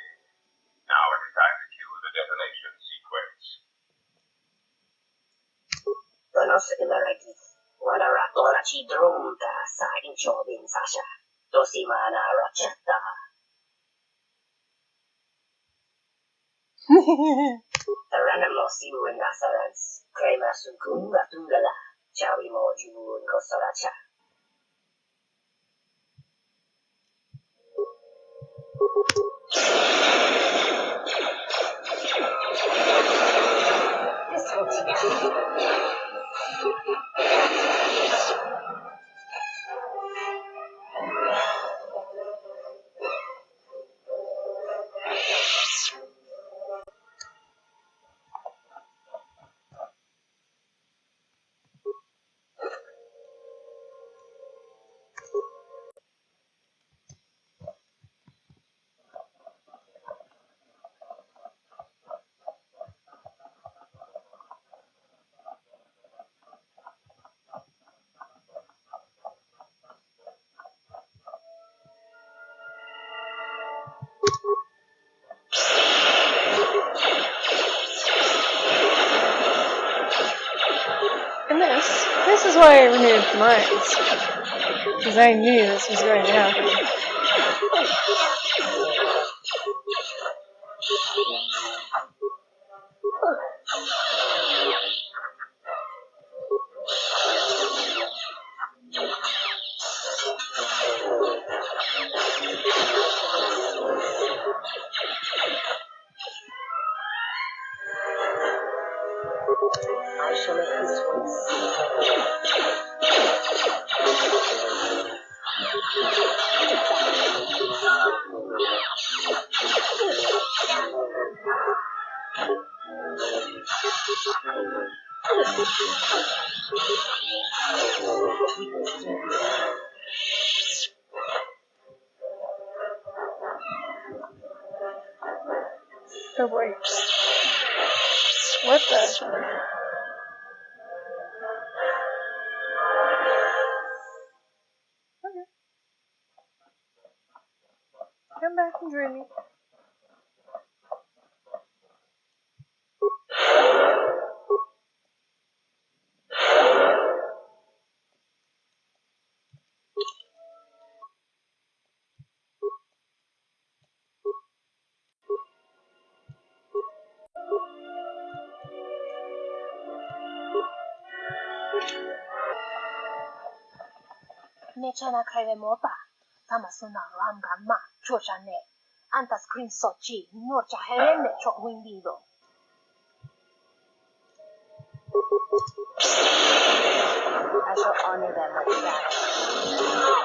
Now it is time to cue the detonation sequence.
Donosilirakis, Wanarakorachi Drumta sa Inchobin Sasha, Dosimana Rochetta. Taranamos Iwu Nasarans, Krema Sukun Ratungala, Ciao mo jibu kosoracha. This will teach you.
And this is why I removed mines. Because I knew this was going to happen.
I shall let this one see.
Oh boy. What the? Okay. Come back and join me.
Nechana krevemota. Tamasuna ramgama. Chochane. Anta screen sochi. Norcha herende chok windido. I shall honor them with battle.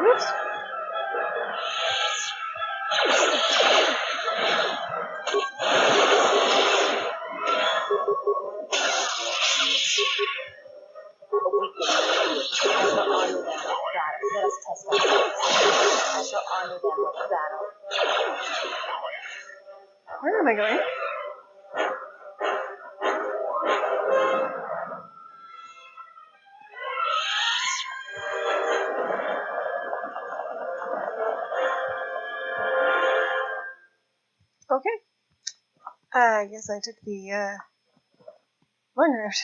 Oops.
Let us test our skills. I shall honor them with battle.
Where am I going? Okay. I guess I took the long route.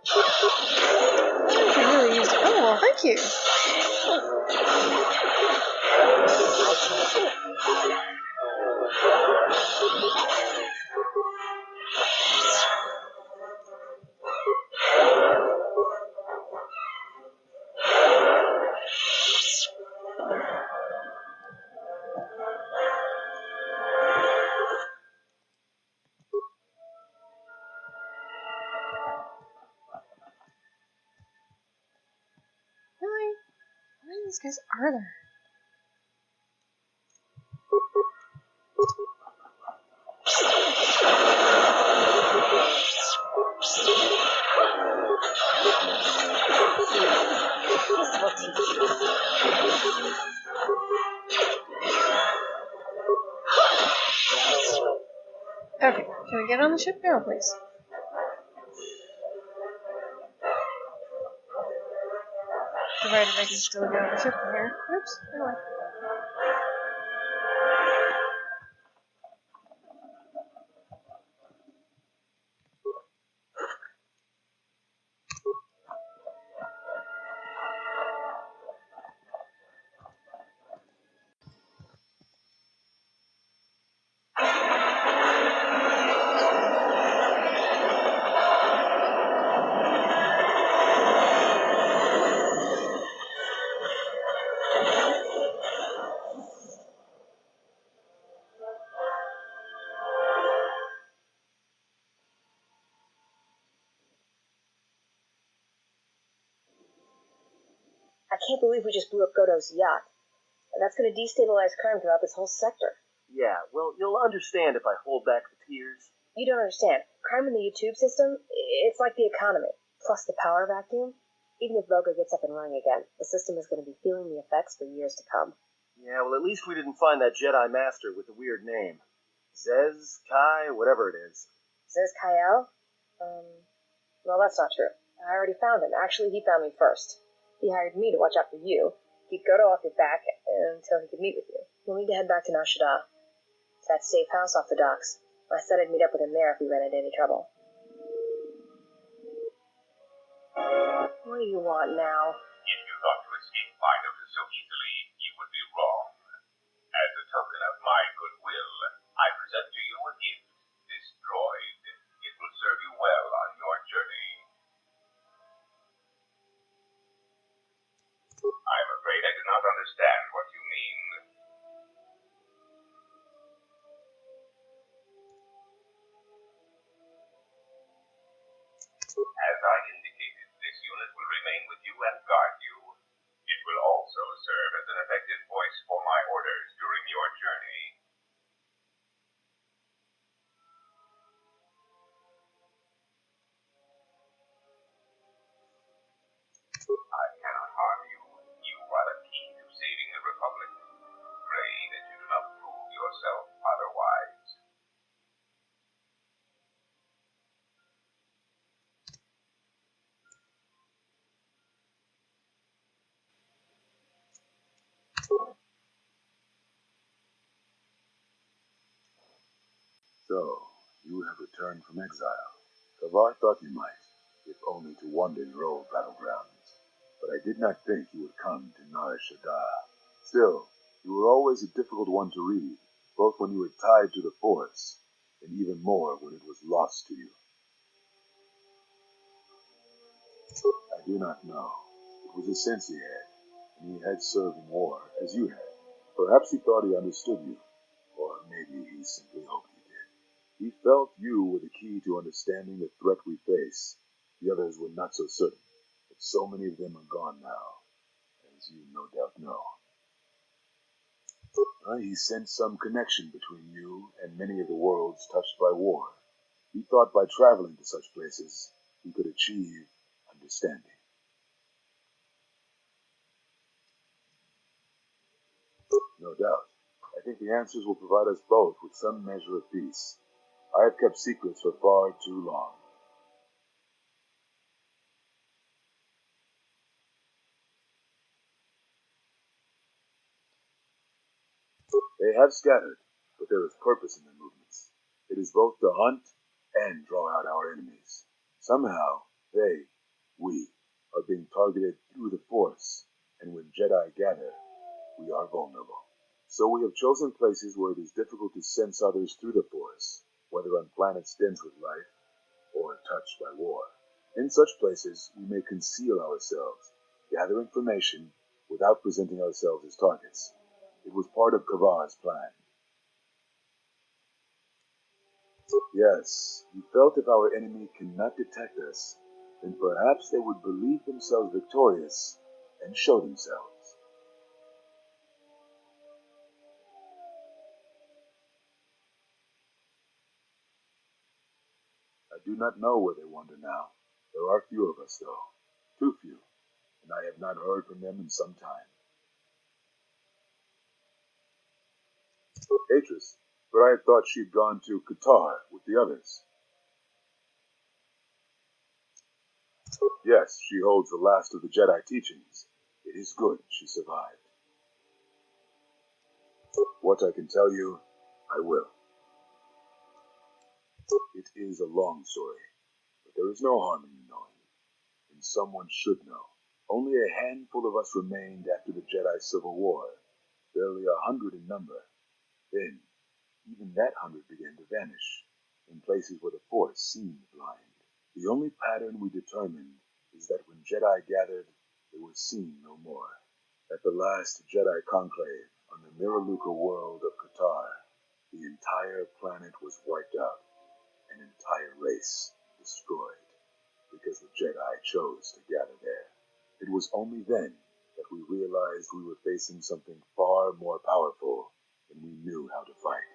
I could really use it. Oh, well, thank you. Really? How many of these guys are there? Okay, can we get on the ship now, please? Provided I can still get on the ship from here. Oops, anyway.
I can't believe we just blew up Goto's yacht. That's going to destabilize crime throughout this whole sector.
Yeah, well, you'll understand if I hold back the tears.
You don't understand. Crime in the YouTube system, it's like the economy. Plus the power vacuum. Even if Voga gets up and running again, the system is going to be feeling the effects for years to come.
Yeah, well, at least we didn't find that Jedi Master with the weird name. Zez, Kai, whatever it is.
Says Kyle? Well, that's not true. I already found him. Actually, he found me first. He hired me to watch out for you, keep Goto off your back until he could meet with you. We'll need to head back to Shaddaa. It's that safe house off the docks. I said I'd meet up with him there if we ran into any trouble. What do you want now?
If you thought to escape my notice so easily, you would be wrong. As a token of my goodwill, I present to you a gift, this droid. It will serve you well on your journey. I'm afraid I do not understand what you mean. As I indicated, this unit will remain with you and guard you. It will also serve as an effective voice for my orders during your journey. I cannot harm you. You are the key to saving the Republic. Pray that you do not prove yourself otherwise.
So, you have returned from exile. Kavar thought you might, if only to wander your old battlegrounds. But I did not think you would come to Shaddaa. Still, you were always a difficult one to read, both when you were tied to the Force, and even more when it was lost to you. I do not know. It was a sense he had, and he had served in war, as you had. Perhaps he thought he understood you, or maybe he simply hoped he did. He felt you were the key to understanding the threat we face. The others were not so certain, but so many of them are gone now, as you no doubt know. He sensed some connection between you and many of the worlds touched by war. He thought by traveling to such places, he could achieve understanding. No doubt. I think the answers will provide us both with some measure of peace. I have kept secrets for far too long. They have scattered, but there is purpose in their movements. It is both to hunt and draw out our enemies. Somehow, we, are being targeted through the Force, and when Jedi gather, we are vulnerable. So we have chosen places where it is difficult to sense others through the Force, whether on planets dense with life or touched by war. In such places, we may conceal ourselves, gather information without presenting ourselves as targets. It was part of Kavar's plan. Yes, he felt if our enemy cannot detect us, then perhaps they would believe themselves victorious and show themselves. I do not know where they wander now. There are few of us, though. Too few, and I have not heard from them in some time. Atris, but I had thought she'd gone to Kotor with the others. Yes, she holds the last of the Jedi teachings. It is good she survived. What I can tell you, I will. It is a long story, but there is no harm in knowing, and someone should know. Only a handful of us remained after the Jedi Civil War, barely 100 in number. Then, even that 100 began to vanish, in places where the Force seemed blind. The only pattern we determined is that when Jedi gathered, they were seen no more. At the last Jedi conclave on the Miraluka world of Kotor, the entire planet was wiped out, an entire race destroyed, because the Jedi chose to gather there. It was only then that we realized we were facing something far more powerful than we knew how to fight.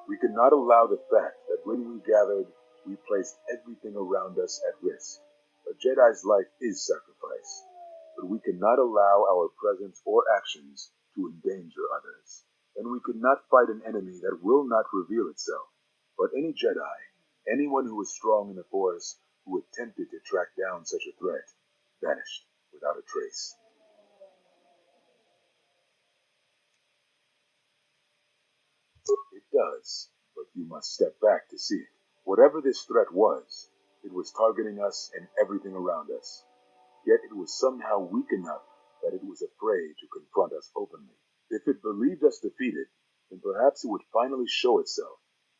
We could not allow the fact that when we gathered, we placed everything around us at risk. A Jedi's life is sacrifice, but we cannot allow our presence or actions to endanger others. And we could not fight an enemy that will not reveal itself. But any Jedi, anyone who was strong in the Force, who attempted to track down such a threat, vanished without a trace. It does, but you must step back to see it. Whatever this threat was, it was targeting us and everything around us. Yet it was somehow weak enough that it was afraid to confront us openly. If it believed us defeated, then perhaps it would finally show itself.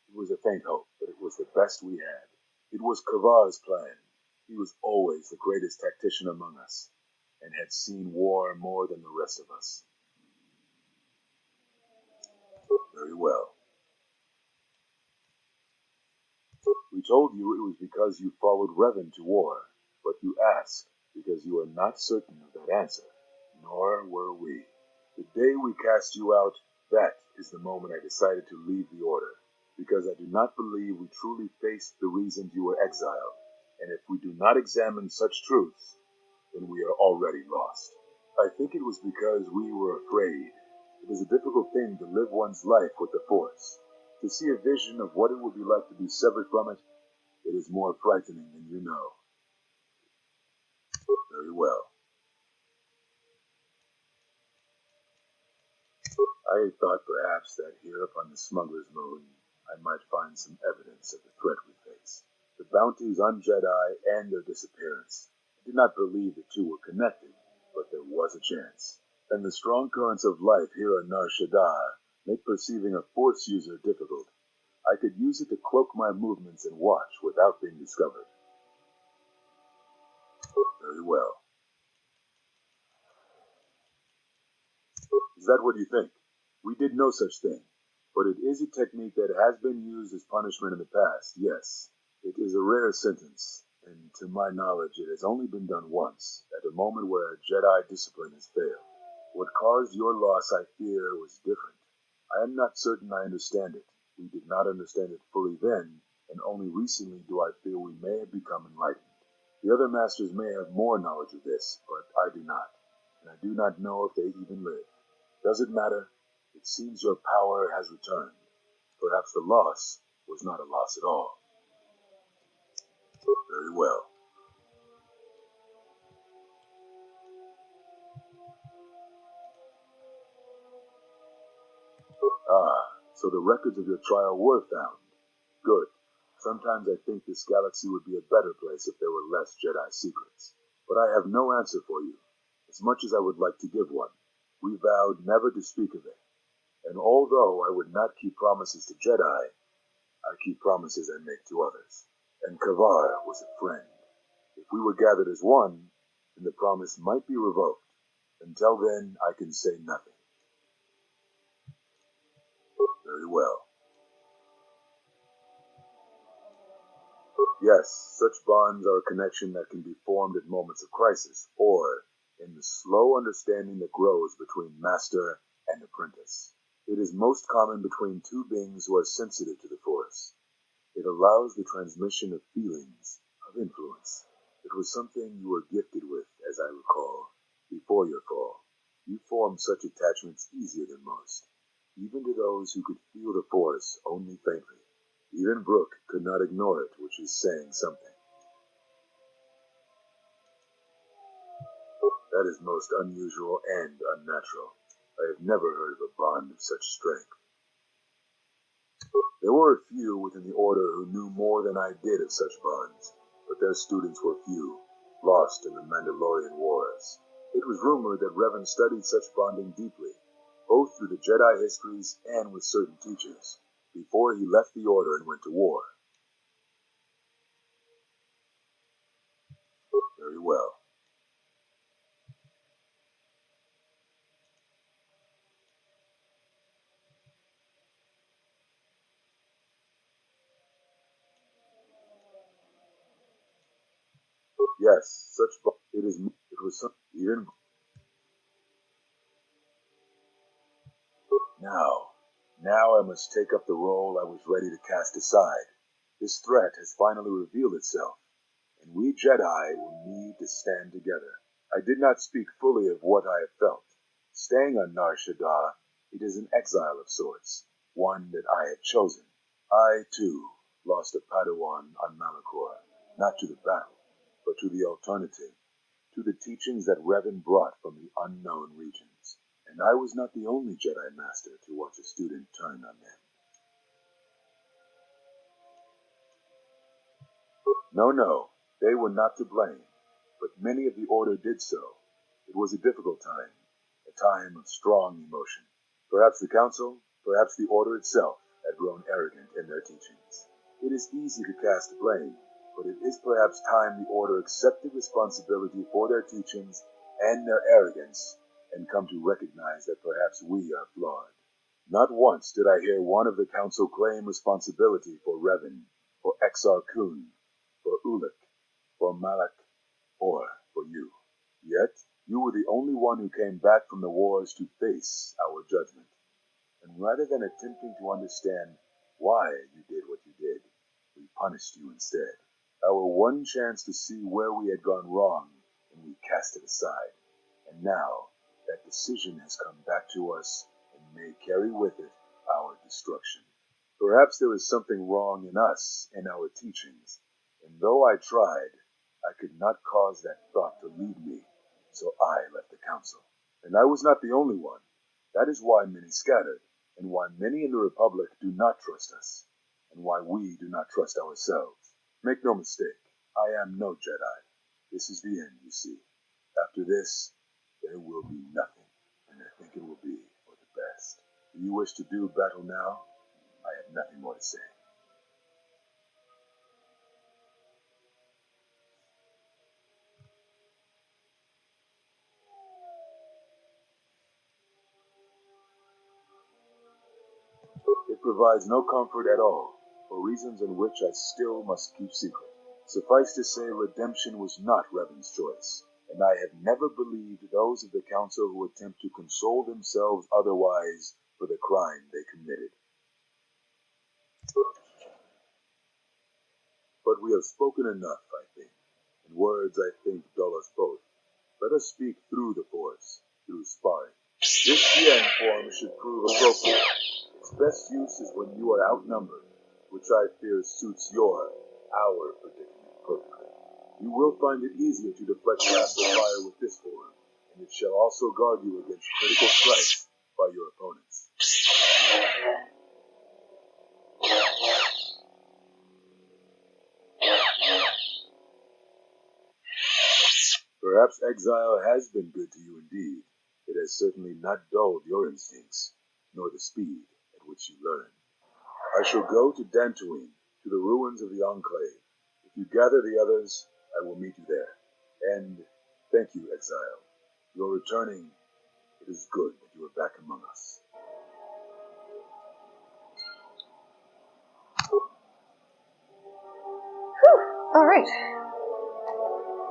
It was a faint hope, but it was the best we had. It was Kavar's plan. He was always the greatest tactician among us, and had seen war more than the rest of us. Very well. We told you it was because you followed Revan to war, but you asked because you are not certain of that answer, nor were we. The day we cast you out, that is the moment I decided to leave the Order, because I do not believe we truly faced the reasons you were exiled, and if we do not examine such truths, then we are already lost. I think it was because we were afraid. It is a difficult thing to live one's life with the Force. To see a vision of what it would be like to be severed from it, it is more frightening than you know. Very well. I had thought perhaps that here upon the Smuggler's Moon, I might find some evidence of the threat we face. The bounties on Jedi and their disappearance. I did not believe the two were connected, but there was a chance. And the strong currents of life here on Nar Shaddaa make perceiving a Force user difficult. I could use it to cloak my movements and watch without being discovered. Very well. Is that what you think? We did no such thing, but it is a technique that has been used as punishment in the past, yes. It is a rare sentence, and to my knowledge it has only been done once, at a moment where a Jedi discipline has failed. What caused your loss, I fear, was different. I am not certain I understand it. We did not understand it fully then, and only recently do I feel we may have become enlightened. The other masters may have more knowledge of this, but I do not, and I do not know if they even live. Does it matter? It seems your power has returned. Perhaps the loss was not a loss at all. Very well. So the records of your trial were found. Good. Sometimes I think this galaxy would be a better place if there were less Jedi secrets. But I have no answer for you, as much as I would like to give one. We vowed never to speak of it. And although I would not keep promises to Jedi, I keep promises I make to others. And Kavar was a friend. If we were gathered as one, then the promise might be revoked. Until then, I can say nothing. Very well. Yes, such bonds are a connection that can be formed at moments of crisis, or in the slow understanding that grows between master and apprentice. It is most common between two beings who are sensitive to the Force. It allows the transmission of feelings, of influence. It was something you were gifted with, as I recall, before your fall. You formed such attachments easier than most, even to those who could feel the force only faintly. Even Brooke could not ignore it, which is saying something. That is most unusual and unnatural. I have never heard of a bond of such strength. There were a few within the Order who knew more than I did of such bonds, but their students were few, lost in the Mandalorian Wars. It was rumored that Revan studied such bonding deeply, both through the Jedi histories and with certain teachers, before he left the Order and went to war. Very well. Yes, it was some, even. Now I must take up the role I was ready to cast aside. This threat has finally revealed itself, and we Jedi will need to stand together. I did not speak fully of what I have felt. Staying on Nar Shaddaa, it is an exile of sorts, one that I had chosen. I, too, lost a Padawan on Malachor, not to the battle, but to the alternative, to the teachings that Revan brought from the unknown regions. And I was not the only Jedi Master to watch a student turn on them. No, they were not to blame, but many of the Order did so. It was a difficult time, a time of strong emotion. Perhaps the Council, perhaps the Order itself, had grown arrogant in their teachings. It is easy to cast blame, but it is perhaps time the Order accepted responsibility for their teachings and their arrogance, and come to recognize that perhaps we are flawed. Not once did I hear one of the Council claim responsibility for Revan, for Exar Kun, for Ulic, for Malak, or for you. Yet, you were the only one who came back from the wars to face our judgment. And rather than attempting to understand why you did what you did, we punished you instead. Our one chance to see where we had gone wrong, and we cast it aside. And now, that decision has come back to us and may carry with it our destruction. Perhaps there is something wrong in us and our teachings, and though I tried, I could not cause that thought to lead me, so I left the Council. And I was not the only one. That is why many scattered, and why many in the Republic do not trust us, and why we do not trust ourselves. Make no mistake, I am no Jedi. This is the end, you see. After this, there will be nothing, and I think it will be for the best. Do you wish to do battle now? I have nothing more to say. It provides no comfort at all, for reasons in which I still must keep secret. Suffice to say, redemption was not Revan's choice, and I have never believed those of the Council who attempt to console themselves otherwise for the crime they committed. But we have spoken enough, I think, and words, I think, dull us both. Let us speak through the Force, through sparring. This Tien form should prove appropriate. Its best use is when you are outnumbered, which I fear suits our predicament perfectly. You will find it easier to deflect blaster fire with this form, and it shall also guard you against critical strikes by your opponents. Perhaps Exile has been good to you indeed. It has certainly not dulled your instincts, nor the speed at which you learn. I shall go to Dantooine, to the ruins of the Enclave. If you gather the others, I will meet you there. And thank you, Exile. You're returning. It is good that you are back among us.
Alright.